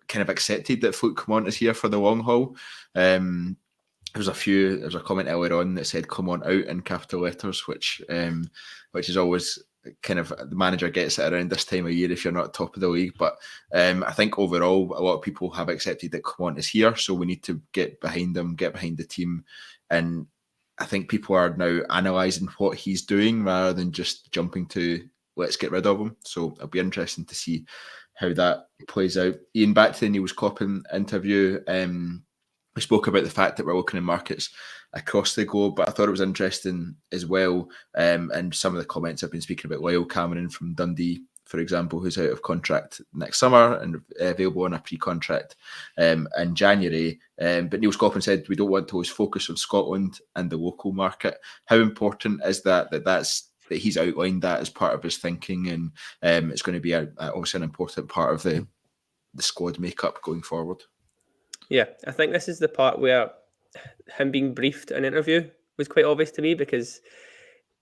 S1: kind of accepted that Fluke Clement is here for the long haul. There's a comment earlier on that said Clement out in capital letters, which is always kind of, the manager gets it around this time of year if you're not top of the league. But I think overall a lot of people have accepted that Clement is here, so we need to get behind him, get behind the team. And I think people are now analysing what he's doing rather than just jumping to let's get rid of him. So it'll be interesting to see how that plays out. Ian, back to the Nils Koppen interview. We spoke about the fact that we're looking in markets across the globe, but I thought it was interesting as well. And some of the comments have been speaking about Lyle Cameron from Dundee, for example, who's out of contract next summer and available on a pre-contract in January. But Nils Koppen said we don't want to lose focus on Scotland and the local market. How important is that he's outlined that as part of his thinking, and it's going to be obviously an important part of the squad makeup going forward?
S3: Yeah, I think this is the part where him being briefed in an interview was quite obvious to me, because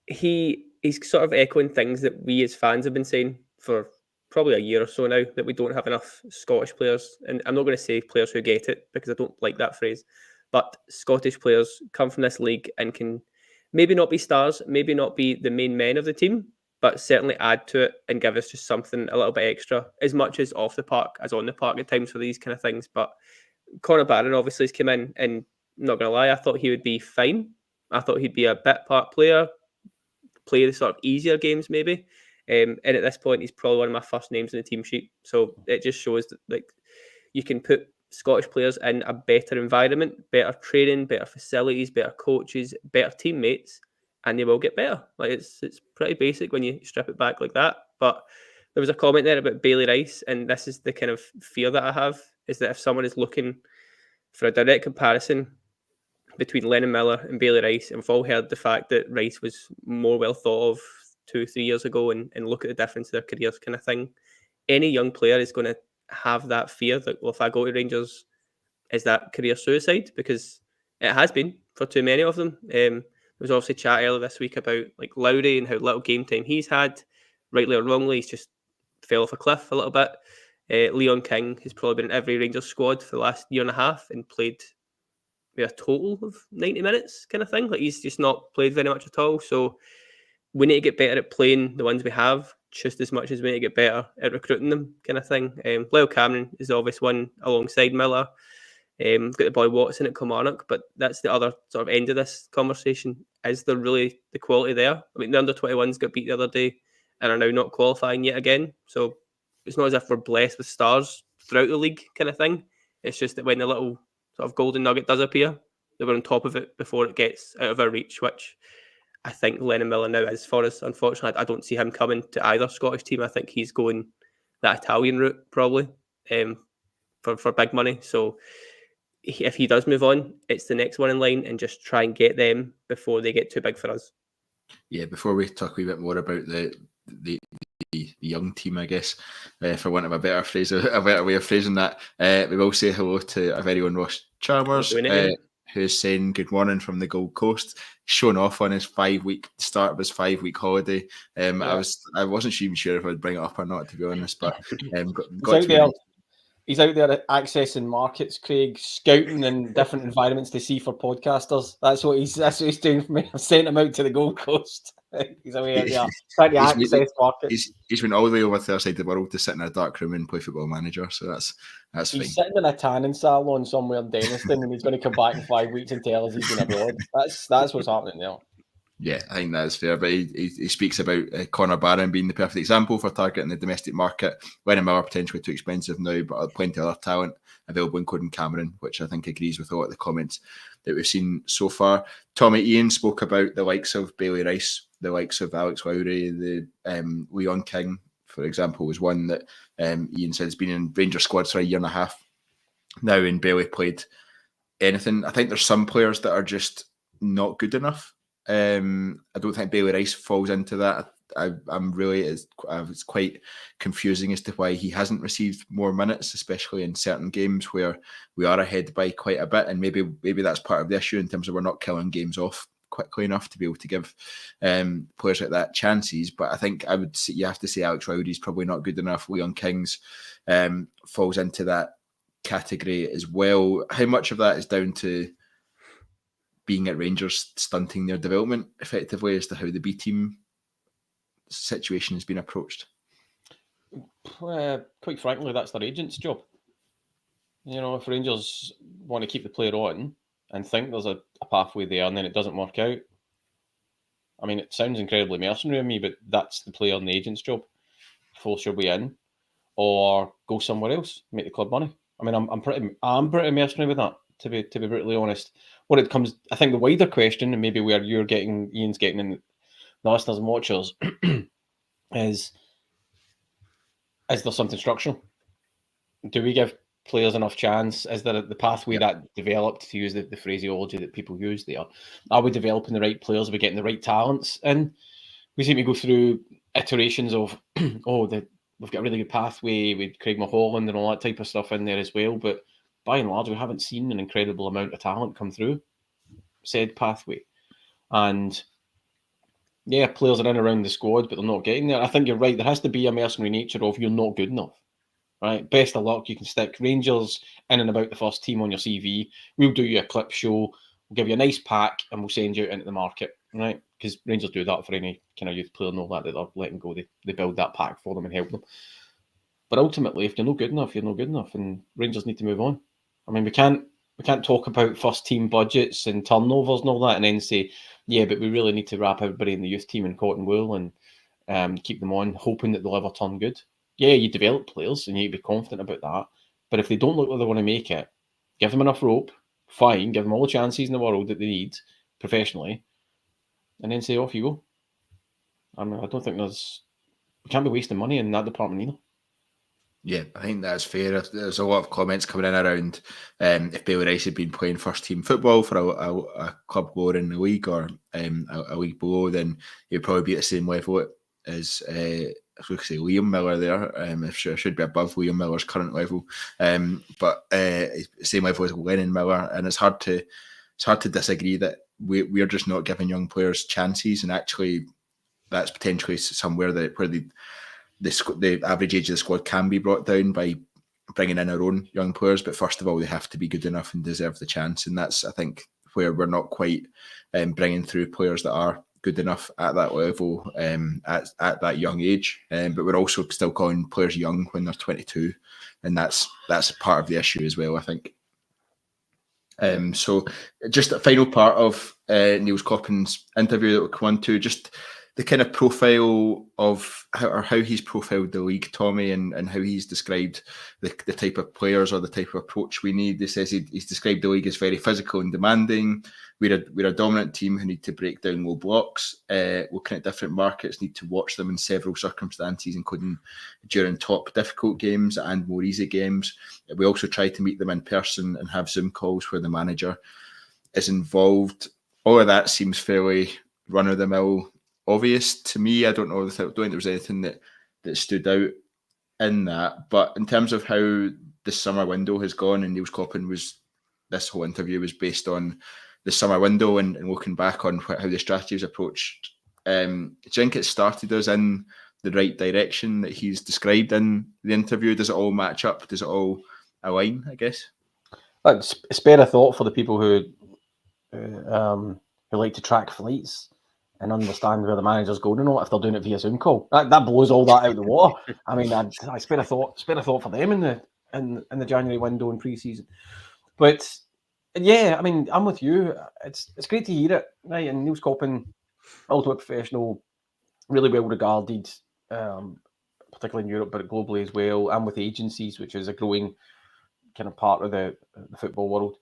S3: he's sort of echoing things that we as fans have been saying for probably a year or so now, that we don't have enough Scottish players. And I'm not going to say players who get it, because I don't like that phrase, but Scottish players come from this league and can maybe not be stars, maybe not be the main men of the team, but certainly add to it and give us just something a little bit extra, as much as off the park as on the park at times for these kind of things. But Connor Barron obviously has come in, and I'm not going to lie, I thought he would be fine. I thought he'd be a bit part player, play the sort of easier games maybe. And at this point, he's probably one of my first names in the team sheet. So it just shows that like you can put Scottish players in a better environment, better training, better facilities, better coaches, better teammates, and they will get better. Like it's pretty basic when you strip it back like that. But there was a comment there about Bailey Rice, and this is the kind of fear that I have, is that if someone is looking for a direct comparison between Lennon Miller and Bailey Rice, and we've all heard the fact that Rice was more well thought of 2-3 years ago, and look at the difference in their careers kind of thing, any young player is going to have that fear that, well, if I go to Rangers, is that career suicide? Because it has been for too many of them. There was obviously chat earlier this week about like Lowry and how little game time he's had. Rightly or wrongly, he's just fell off a cliff a little bit. Leon King has probably been in every Rangers squad for the last year and a half and played maybe a total of 90 minutes kind of thing. Like he's just not played very much at all. So we need to get better at playing the ones we have just as much as we need to get better at recruiting them kind of thing. Lyle Cameron is the obvious one alongside Miller. Got the boy Watson at Kilmarnock, but that's the other sort of end of this conversation. Is there really the quality there? I mean, the under-21s got beat the other day and are now not qualifying yet again. So it's not as if we're blessed with stars throughout the league kind of thing. It's just that when the little sort of golden nugget does appear, that we're on top of it before it gets out of our reach, which I think Lennon Miller now is for us. Unfortunately, I don't see him coming to either Scottish team. I think he's going that Italian route probably for big money. So if he does move on, it's the next one in line, and just try and get them before they get too big for us.
S1: Yeah, before we talk a wee bit more about the young team, I guess, for want of a better phrase, a better way of phrasing that, we will say hello to our very own Ross Chalmers, who's saying good morning from the Gold Coast, showing off on his start of his 5-week holiday. I wasn't even sure if I'd bring it up or not, to be honest, but
S4: he's out there accessing markets, Craig, scouting in different environments to see for podcasters. That's what he's doing for me. I've sent him out to the Gold Coast. He's away there trying to access markets.
S1: He's been all the way over to the other side of the world to sit in a dark room and play Football Manager. So that's
S4: he's
S1: fine.
S4: Sitting in a tanning salon somewhere in Denniston, and he's going to come back in 5 weeks and tell us he's been abroad. That's what's happening there.
S1: Yeah, I think that's fair. But he speaks about Connor Barron being the perfect example for targeting the domestic market. Lennon Miller potentially too expensive now, but plenty of other talent available, including Cameron, which I think agrees with a lot of the comments that we've seen so far. Tommy Iain spoke about the likes of Bailey Rice, the likes of Alex Lowry, the Leon King, for example, was one that Iain said has been in Rangers squads for a year and a half now and barely played anything. I think there's some players that are just not good enough. I don't think Bailey Rice falls into that. I'm really, it's quite confusing as to why he hasn't received more minutes, especially in certain games where we are ahead by quite a bit, and maybe that's part of the issue in terms of we're not killing games off quickly enough to be able to give players like that chances. But I think you have to say Alex Rowdy's probably not good enough. Leon Kings falls into that category as well. How much of that is down to being at Rangers stunting their development effectively as to how the B team situation has been approached?
S4: Quite frankly, that's their agent's job. If Rangers want to keep the player on and think there's a pathway there and then it doesn't work out, I mean, it sounds incredibly mercenary to me, but that's the player and the agent's job. Force your way in or go somewhere else, make the club money. I mean, I'm pretty mercenary with that, to be brutally honest. What it comes, I think the wider question, and maybe where Ian's getting in, the listeners and watchers, is there something structural? Do we give players enough chance? Is there the pathway that developed, to use the phraseology that people use there? Are we developing the right players? Are we getting the right talents? And we seem to go through iterations of, we've got a really good pathway with Craig Mulholland and all that type of stuff in there as well. But by and large, we haven't seen an incredible amount of talent come through said pathway. And yeah, players are in around the squad, but they're not getting there. I think you're right. There has to be a mercenary nature of you're not good enough. Right, best of luck. You can stick Rangers in and about the first team on your CV. We'll do you a clip show. We'll give you a nice pack, and we'll send you out into the market. Right, because Rangers do that for any kind of youth player and all that they're letting go. They build that pack for them and help them. But ultimately, if you're not good enough, you're not good enough, and Rangers need to move on. I mean, we can't talk about first team budgets and turnovers and all that, and then say, yeah, but we really need to wrap everybody in the youth team in cotton wool and keep them on, hoping that they'll ever turn good. Yeah, you develop players and you need to be confident about that. But if they don't look like they want to make it, give them enough rope, fine, give them all the chances in the world that they need professionally, and then say, off you go. I mean, I don't think we can't be wasting money in that department either.
S1: Yeah, I think that's fair. There's a lot of comments coming in around if Bailey Rice had been playing first team football for a club lower in the league or a league below, then he'd probably be at the same level as I was going to say Liam Miller there. Should be above Liam Miller's current level, but same level as Lennon Miller. And it's hard to disagree that we're just not giving young players chances, and actually that's potentially somewhere where the average age of the squad can be brought down by bringing in our own young players. But first of all, they have to be good enough and deserve the chance, and that's, I think, where we're not quite bringing through players that are good enough at that level at that young age. But we're also still calling players young when they're 22, and that's part of the issue as well, I think. So just a final part of Nils Koppen's interview that we'll come on to, just the kind of profile of how he's profiled the league, Tommy, and how he's described the type of players or the type of approach we need. He says he's described the league as very physical and demanding. We're a dominant team who need to break down low blocks, looking at different markets, need to watch them in several circumstances, including during top difficult games and more easy games. We also try to meet them in person and have Zoom calls where the manager is involved. All of that seems fairly run-of-the-mill obvious to me. I don't think there was anything that stood out in that. But in terms of how the summer window has gone, and Nils Koppen this whole interview was based on the summer window and looking back on how the strategy was approached. Do you think it started us in the right direction that he's described in the interview? Does it all match up? Does it all align, I guess?
S4: Spare a thought for the people who like to track flights and understand where the manager's going and all, if they're doing it via Zoom call. That blows all that out of the water. I mean, I spare a thought for them in the January window and pre-season. But yeah, I mean, I'm with you. It's great to hear it, right? And Nils Koppen, ultimate professional, really well regarded, particularly in Europe, but globally as well, and with agencies, which is a growing kind of part of the football world.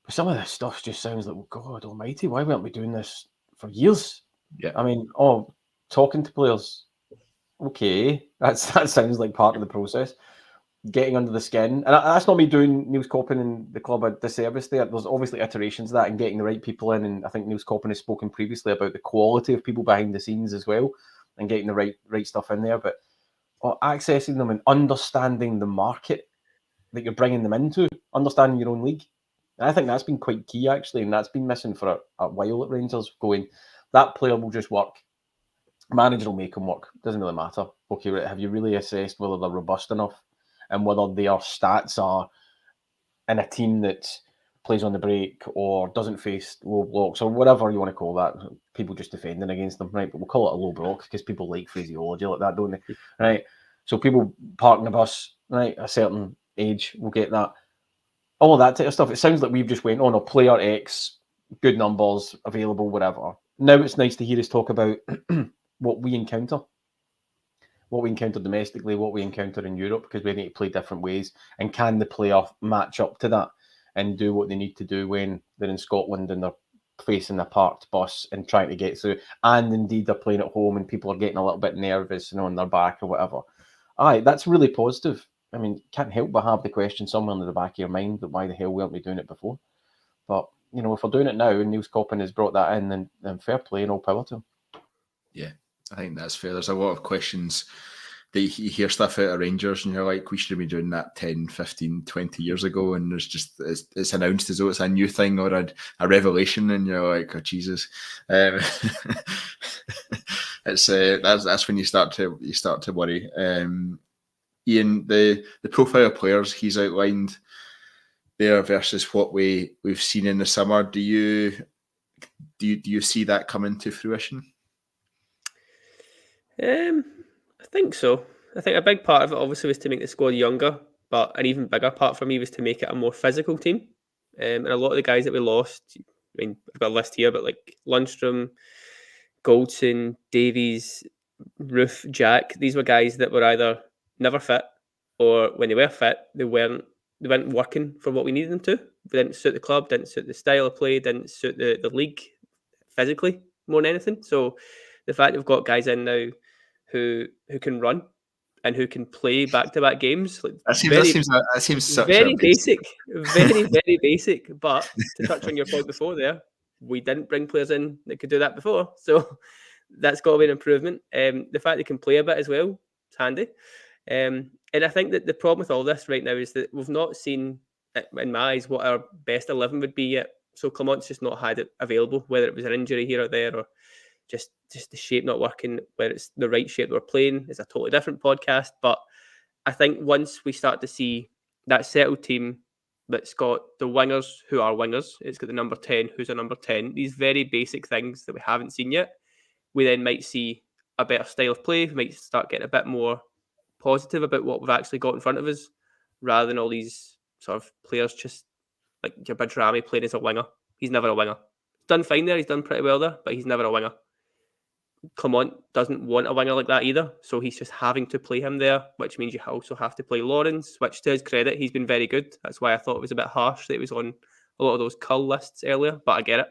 S4: But some of this stuff just sounds like, well, God almighty, why weren't we doing this for years?
S1: Yeah.
S4: I mean, talking to players, okay, that sounds like part of the process. Getting under the skin, and that's not me doing Nils Koppen and the club a disservice there. There's obviously iterations of that and getting the right people in, and I think Nils Koppen has spoken previously about the quality of people behind the scenes as well. and getting the right stuff in there, but accessing them and understanding the market that you're bringing them into, understanding your own league. And I think that's been quite key, actually, and that's been missing for a while at Rangers, going, that player will just work. Manager will make them work. Doesn't really matter. Okay, right, have you really assessed whether they're robust enough and whether their stats are in a team that plays on the break or doesn't face low blocks or whatever you want to call that? People just defending against them, right? But we'll call it a low block because people like phraseology like that, don't they? Right? So people parking the bus, right, a certain age will get that. All of that type of stuff. It sounds like we've just went on a player X, good numbers, available, whatever. Now it's nice to hear us talk about what we encounter domestically, what we encounter in Europe, because we need to play different ways. And can the player match up to that and do what they need to do when they're in Scotland and they're facing a parked bus and trying to get through, and indeed they're playing at home and people are getting a little bit nervous and on their back or whatever. Aye, that's really positive. I mean, can't help but have the question somewhere in the back of your mind that why the hell weren't we doing it before? But, you know, if we're doing it now and Nils Koppen has brought that in, then fair play and all power to him.
S1: Yeah, I think that's fair. There's a lot of questions that you hear stuff out of Rangers and you're like, we should have been doing that 10, 15, 20 years ago. And there's just, it's announced as though it's a new thing or a revelation. And you're like, oh, Jesus. It's that's when you start to worry. Iain, the profile of players he's outlined there versus what we've seen in the summer, do you see that coming to fruition?
S3: I think so. I think a big part of it obviously was to make the squad younger, but an even bigger part for me was to make it a more physical team. And a lot of the guys that we lost, I mean, I've got a list here, but like Lundstrom, Goldson, Davies, Roof, Jack, these were guys that were either never fit or when they were fit, they weren't working for what we needed them to. They didn't suit the club, didn't suit the style of play, didn't suit the league physically more than anything. So the fact we've got guys in now who can run and who can play back-to-back games, like
S1: that seems such
S3: very
S1: a
S3: basic, very basic. But to touch on your point before there, we didn't bring players in that could do that before, so that's got to be an improvement. The fact they can play a bit as well, it's handy. And I think that the problem with all this right now is that we've not seen, in my eyes, what our best 11 would be yet. So Clement's just not had it available, whether it was an injury here or there or just the shape not working, whether it's the right shape we're playing is a totally different podcast. But I think once we start to see that settled team that's got the wingers who are wingers, it's got the number 10 who's a number 10, these very basic things that we haven't seen yet, we then might see a better style of play. We might start getting a bit more positive about what we've actually got in front of us, rather than all these sort of players just like your Badrami playing as a winger. He's never a winger. He's done fine there. He's done pretty well there, but he's never a winger. Clement doesn't want a winger like that either, so he's just having to play him there, which means you also have to play Lawrence, which to his credit, he's been very good. That's why I thought it was a bit harsh that he was on a lot of those cull lists earlier, but I get it.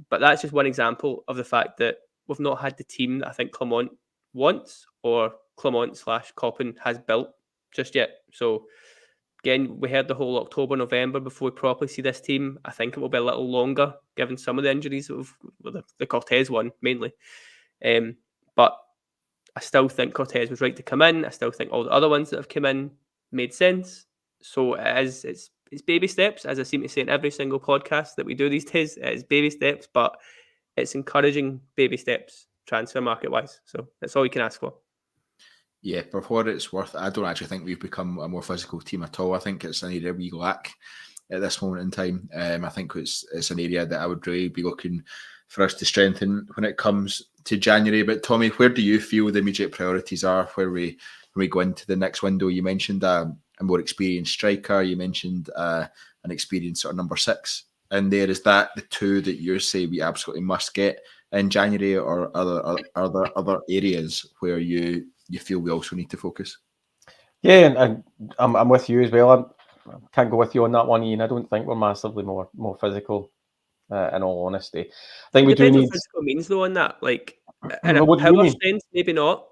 S3: But that's just one example of the fact that we've not had the team that I think Clement wants or Clement/Koppen has built just yet. So again, we had the whole October, November before we properly see this team. I think it will be a little longer, given some of the injuries of the Cortez one mainly. But I still think Cortez was right to come in. I still think all the other ones that have come in made sense. So it's baby steps, as I seem to say in every single podcast that we do these days. It's baby steps, but it's encouraging baby steps transfer market wise. So that's all you can ask for.
S1: Yeah, for what it's worth, I don't actually think we've become a more physical team at all. I think it's an area we lack at this moment in time. I think it's an area that I would really be looking for us to strengthen when it comes to January. But Tommy, where do you feel the immediate priorities are when we go into the next window? You mentioned a more experienced striker. You mentioned an experienced sort of number 6. And there, is that the two that you say we absolutely must get in January, or are there other areas where you feel we also need to focus?
S4: Yeah, and I'm with you as well. I can't go with you on that one, Iain. I don't think we're massively more physical, in all honesty. I think we do need...
S3: What physical means though on that. Like, in
S4: what
S3: a
S4: do you
S3: power
S4: mean?
S3: sense, maybe not.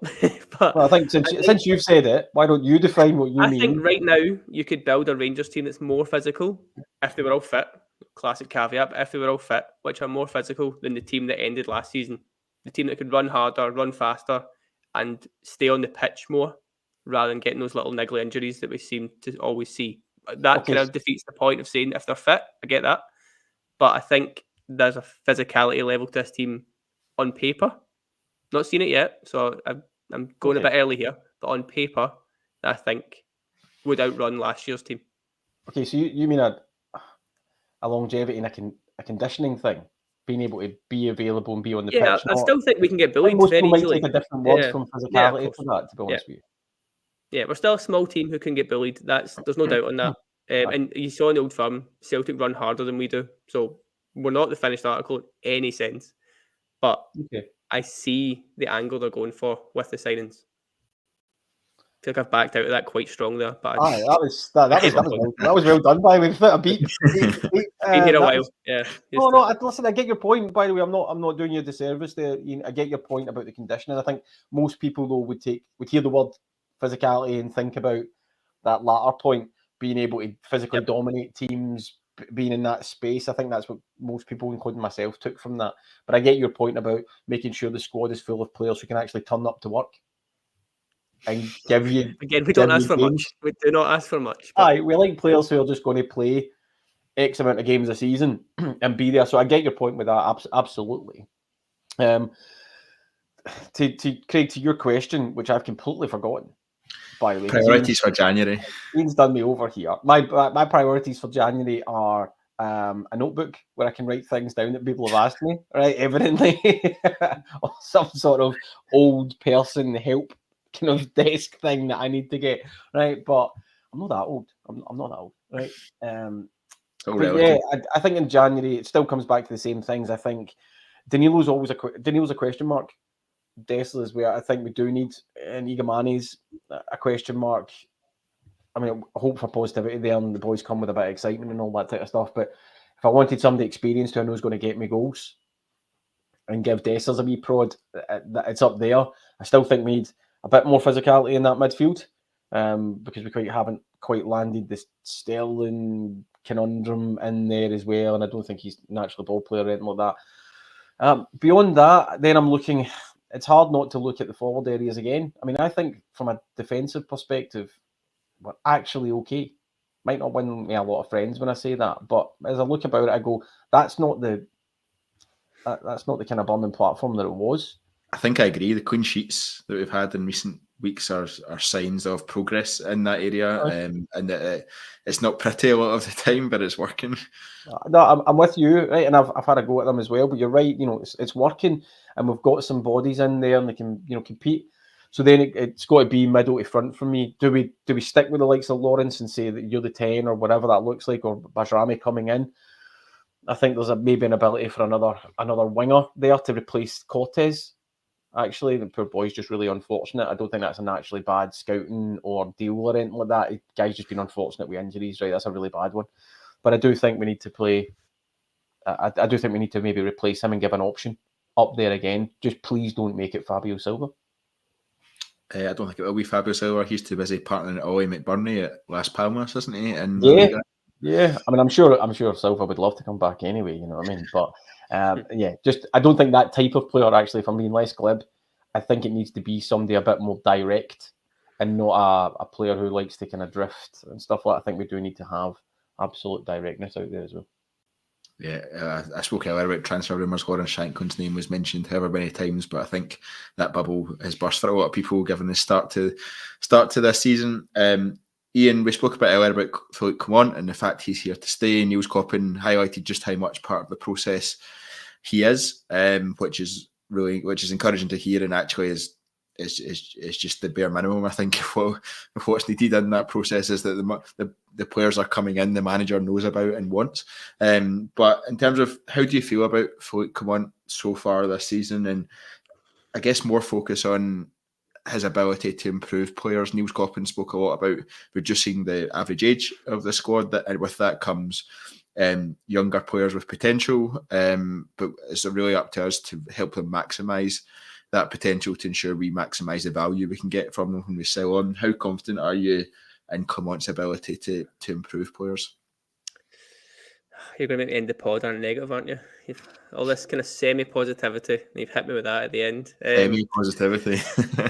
S3: But
S4: well, I think since you've said it, why don't you define what you mean?
S3: I think right now you could build a Rangers team that's more physical if they were all fit. Classic caveat, but if they were all fit, which are more physical than the team that ended last season. the team that could run harder, run faster, and stay on the pitch more, rather than getting those little niggly injuries that we seem to always see. That
S4: Okay.
S3: kind of defeats the point of saying if they're fit, I get that. But I think there's a physicality level to this team on paper. Not seen it yet, so I'm going a bit early here. But on paper, I think would outrun last year's team.
S4: Okay, so you mean a longevity and a conditioning thing, being able to be available and be on the pitch.
S3: I still think we can get
S4: I think
S3: bullied
S4: most
S3: very
S4: people
S3: easily.
S4: might take a different word from physicality
S3: course.
S4: to that, to be honest with you.
S3: Yeah, we're still a small team who can get bullied. There's no doubt on that. And you saw in the Old Firm, Celtic run harder than we do. So we're not the finished article in any sense. But I see the angle they're going for with the signings. I feel like I've backed out of that quite strong there. But
S4: that was well done, by the way. Without a beat.
S3: Been here a while.
S4: Listen, I get your point. By the way, I'm not doing you a disservice there, Ian. I get your point about the conditioning. I think most people though would hear the word physicality and think about that latter point, being able to physically dominate teams, being in that space. I think that's what most people, including myself, took from that. But I get your point about making sure the squad is full of players who can actually turn up to work and give you.
S3: Again, we don't ask for much. We do not ask for much.
S4: Aye, we like players who are just going to play X amount of games a season and be there. So I get your point with that. Absolutely. To Craig, to your question, which I've completely forgotten. By the way,
S1: priorities for January.
S4: Ian's done me over here. My priorities for January are a notebook where I can write things down that people have asked me, right? Evidently, or some sort of old person help kind of desk thing that I need to get, right? But I'm not that old. I'm not that old, right? I think in January it still comes back to the same things. I think Danilo's a question mark. Dessler's where I think we do need, and Igamani's a question mark. I mean, I hope for positivity there, and the boys come with a bit of excitement and all that type of stuff. But if I wanted somebody experienced who I know is going to get me goals and give Dessler's a wee prod, it's up there. I still think we need a bit more physicality in that midfield because we haven't quite landed this Sterling conundrum in there as well, and I don't think he's naturally a ball player or anything like that. Beyond that, then I'm looking. It's hard not to look at the forward areas again. I mean, I think from a defensive perspective, we're actually okay. Might not win me a lot of friends when I say that, but as I look about it, I go, that's not the kind of burning platform that it was.
S1: I think I agree. The clean sheets that we've had in recent weeks are signs of progress in that area, and that it's not pretty a lot of the time, but it's working.
S4: No, I'm with you, right? And I've had a go at them as well. But you're right. You know, it's working, and we've got some bodies in there, and they can compete. So then it's got to be middle to front for me. Do we stick with the likes of Lawrence and say that you're the 10 or whatever that looks like, or Bajrami coming in? I think there's maybe an ability for another winger there to replace Cortez. Actually, the poor boy's just really unfortunate. I don't think that's a naturally bad scouting or deal or anything like that. The guy's just been unfortunate with injuries, right? That's a really bad one. But I do think we need to play. I do think we need to maybe replace him and give an option up there again. Just please don't make it Fabio Silva.
S1: I don't think it will be Fabio Silva. He's too busy partnering at Ollie McBurney at Las Palmas, isn't he? And
S4: yeah. I mean, I'm sure Silva would love to come back anyway. You know what I mean? But I don't think that type of player. Actually, if I'm being less glib, I think it needs to be somebody a bit more direct and not a player who likes to kind of drift and stuff like that. I think we do need to have absolute directness out there as well.
S1: Yeah, I spoke earlier about transfer rumours. Lawrence Shanklin's name was mentioned however many times, but I think that bubble has burst for a lot of people given the start to this season. Ian, we spoke about earlier about Philippe Clement and the fact he's here to stay. Nils Koppen highlighted just how much part of the process he is, which is encouraging to hear, and actually is just the bare minimum. I think of what's needed in that process is that the players are coming in, the manager knows about and wants. But in terms of how do you feel about Philippe Clement so far this season, and I guess more focus on his ability to improve players. Nils Koppen spoke a lot about reducing the average age of the squad, and with that comes younger players with potential. But it's really up to us to help them maximise that potential to ensure we maximise the value we can get from them when we sell on. How confident are you in Clement's ability to improve players?
S3: You're going to make me end the pod on a negative, aren't you? All this kind of semi-positivity, and you've hit me with that at the end.
S1: Semi-positivity.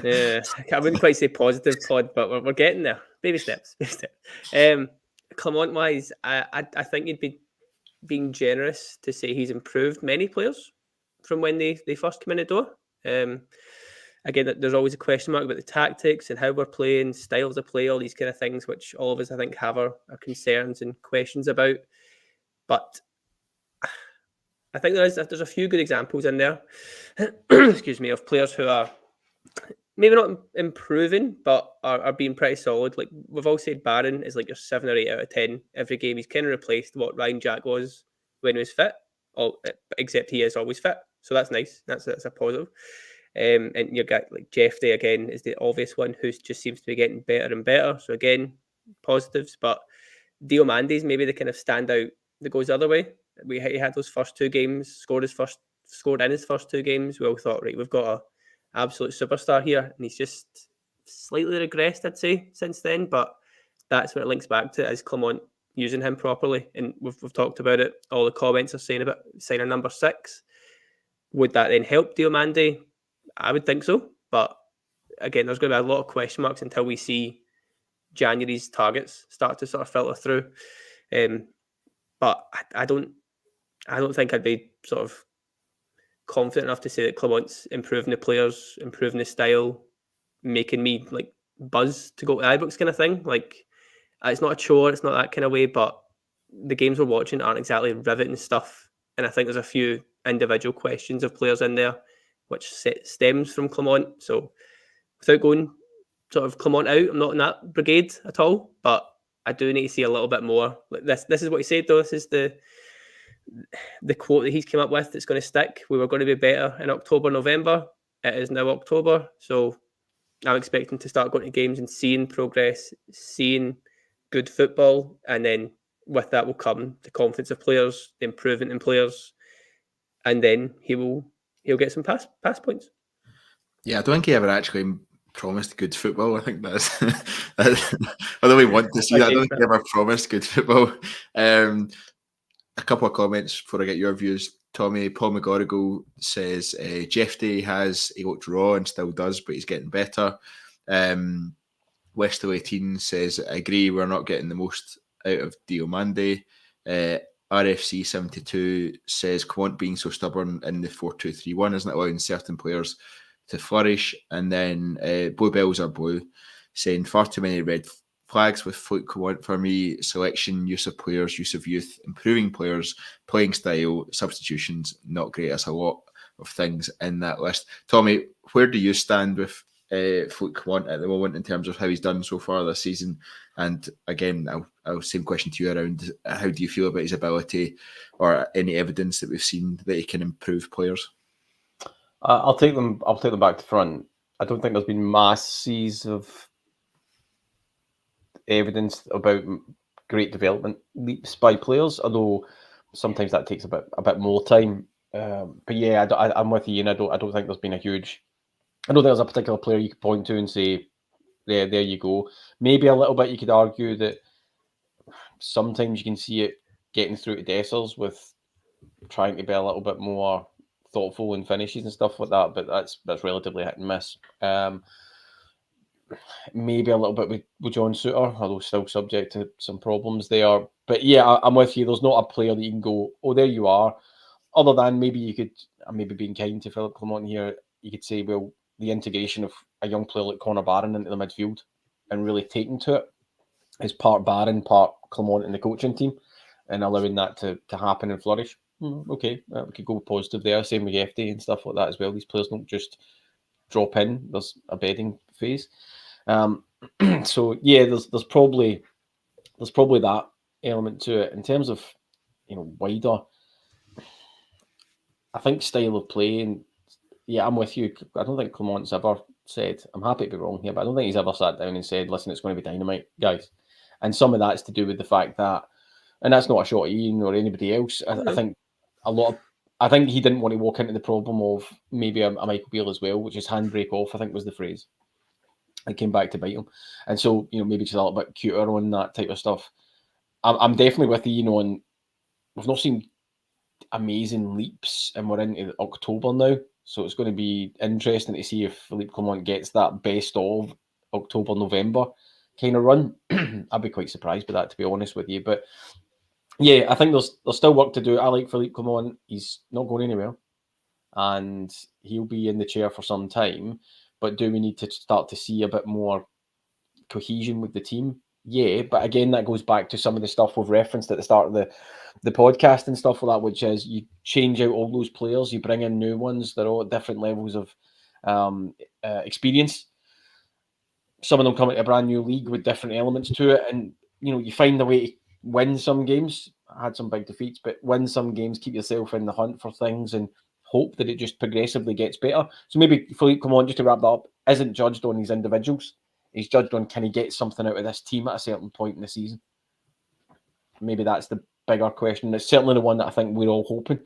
S3: Yeah, I wouldn't quite say positive pod, but we're getting there. Baby steps, baby steps. Clement-wise, I think you'd be being generous to say he's improved many players from when they first come in the door. Again, there's always a question mark about the tactics and how we're playing, styles of play, all these kind of things, which all of us, I think, have our concerns and questions about. But I think there's a few good examples in there, excuse me, of players who are maybe not improving, but are being pretty solid. Like we've all said, Barron is like your 7 or 8 out of 10 every game. He's kind of replaced what Ryan Jack was when he was fit, except he is always fit. So that's nice. That's a positive. And you got like Jeff Day again is the obvious one who just seems to be getting better and better. So again, positives. But Diomande's maybe the kind of standout that goes the other way. He had those first 2 games, scored in his first 2 games. We all thought, right, we've got a absolute superstar here, and he's just slightly regressed, I'd say, since then. But that's what it links back to, is Clement using him properly. And we've talked about it. All the comments are saying about signing number 6. Would that then help Diomande? I would think so. But again, there's going to be a lot of question marks until we see January's targets start to sort of filter through. But I don't think I'd be sort of confident enough to say that Clement's improving the players, improving the style, making me like buzz to go to Ibrox kind of thing. Like it's not a chore, it's not that kind of way, but the games we're watching aren't exactly riveting stuff. And I think there's a few individual questions of players in there which stems from Clement. So without going sort of Clement out, I'm not in that brigade at all, but I do need to see a little bit more. Like this is what he said though. This is the quote that he's come up with that's going to stick. We were going to be better in October, November. It is now October. So I'm expecting to start going to games and seeing progress, seeing good football. And then with that will come the confidence of players, the improvement in players. And then he'll get some pass points.
S1: Yeah, I don't think he ever actually promised good football. I think that's although we want to see that, I don't think he ever promised good football. A couple of comments before I get your views. Paul McGorrigle says Jeff Day he looked raw and still does, but he's getting better. Westville 18 says, I agree, we're not getting the most out of Diomande. RFC 72 says, Clement being so stubborn in the 4-2-3-1 isn't allowing certain players to flourish. And then Blue Bells Are Blue saying, far too many red flags with Fluke Clement for me. Selection, use of players, use of youth, improving players, playing style, substitutions, not great. As a lot of things in that list. Tommy, where do you stand with Fluke Clement at the moment in terms of how he's done so far this season? And again, I'll same question to you around how do you feel about his ability or any evidence that we've seen that he can improve players?
S4: I'll take them back to front. I don't think there's been masses of evidence about great development leaps by players, although sometimes that takes a bit more time. But yeah, I'm with you, and I don't think there's been a huge. I don't think there's a particular player you could point to and say, there you go. Maybe a little bit you could argue that sometimes you can see it getting through to Dessers with trying to be a little bit more thoughtful in finishes and stuff like that, but that's relatively hit and miss. Maybe a little bit with John Suter, although still subject to some problems there. But yeah, I'm with you. There's not a player that you can go, oh, there you are. Other than maybe you could, maybe being kind to Philip Clement here, you could say, well, the integration of a young player like Connor Barron into the midfield and really taking to it is part Barron, part Clement in the coaching team, and allowing that to happen and flourish. Okay, we could go positive there. Same with FD and stuff like that as well. These players don't just drop in. There's a bedding phase. So yeah, there's probably that element to it. In terms of wider, I think style of play, and yeah, I'm with you. I don't think Clement's ever said, I'm happy to be wrong here, but I don't think he's ever sat down and said, listen, it's going to be dynamite, guys. And some of that's to do with the fact that, and that's not a shot at Ian or anybody else. I think he didn't want to walk into the problem of maybe a Michael Beale as well, which is handbrake off, I think was the phrase. It came back to bite him. And so, maybe just a little bit cuter on that type of stuff. I'm definitely with Ian on we've not seen amazing leaps, and we're into October now, so it's going to be interesting to see if Philippe Clement gets that best of October, November kind of run. I'd be quite surprised by that, to be honest with you. But yeah, I think there's still work to do. I like Philippe Clement. He's not going anywhere, and he'll be in the chair for some time. But do we need to start to see a bit more cohesion with the team? Yeah, but again, that goes back to some of the stuff we've referenced at the start of the podcast and stuff like that, which is you change out all those players, you bring in new ones. They're all at different levels of experience. Some of them come into a brand new league with different elements to it, and you find a way to win some games. I had some big defeats, but win some games, keep yourself in the hunt for things, and hope that it just progressively gets better. So maybe Philippe Clement, just to wrap that up, isn't judged on his individuals. He's judged on, can he get something out of this team at a certain point in the season? Maybe that's the bigger question. It's certainly the one that I think we're all hoping,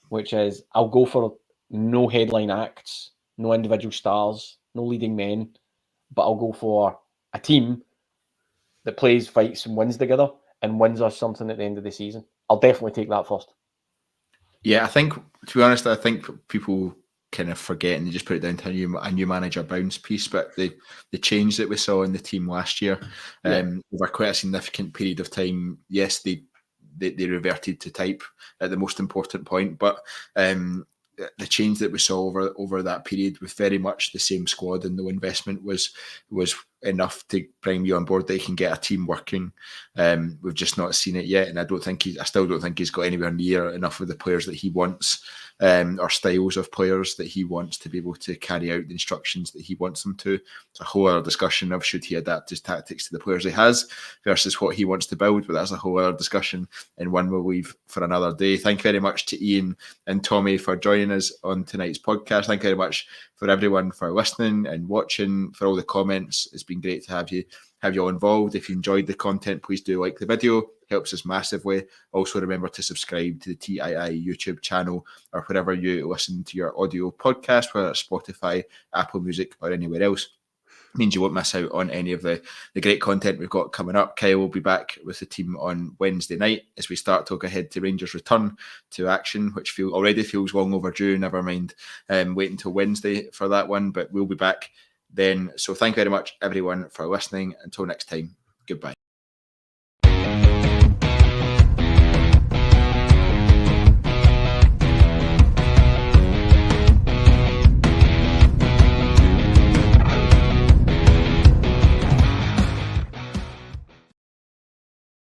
S4: which is I'll go for no headline acts, no individual stars, no leading men, but I'll go for a team that plays, fights, and wins together, and wins us something at the end of the season. I'll definitely take that first.
S1: Yeah, I think, to be honest, I think people kind of forget and they just put it down to a new manager bounce piece. But the change that we saw in the team last year, over quite a significant period of time, yes, they reverted to type at the most important point, but the change that we saw over that period with very much the same squad and no investment was enough to bring me on board that he can get a team working. We've just not seen it yet, and I still don't think he's got anywhere near enough of the players that he wants, or styles of players that he wants to be able to carry out the instructions that he wants them to. It's a whole other discussion of should he adapt his tactics to the players he has versus what he wants to build, but that's a whole other discussion and one we'll leave for another day. Thank you very much to Ian and Tommy for joining us on tonight's podcast. Thank you very much for everyone for listening and watching, for all the comments. It's been great to have you all involved. If you enjoyed the content, please do like the video. Helps us massively. Also remember to subscribe to the TII YouTube channel or wherever you listen to your audio podcast, whether it's Spotify, Apple Music, or anywhere else. It means you won't miss out on any of the great content we've got coming up. Kyle will be back with the team on Wednesday night as we start to look ahead to Rangers' return to action, which already feels long overdue. Never mind wait until Wednesday for that one, but we'll be back then. So thank you very much, everyone, for listening. Until next time, goodbye.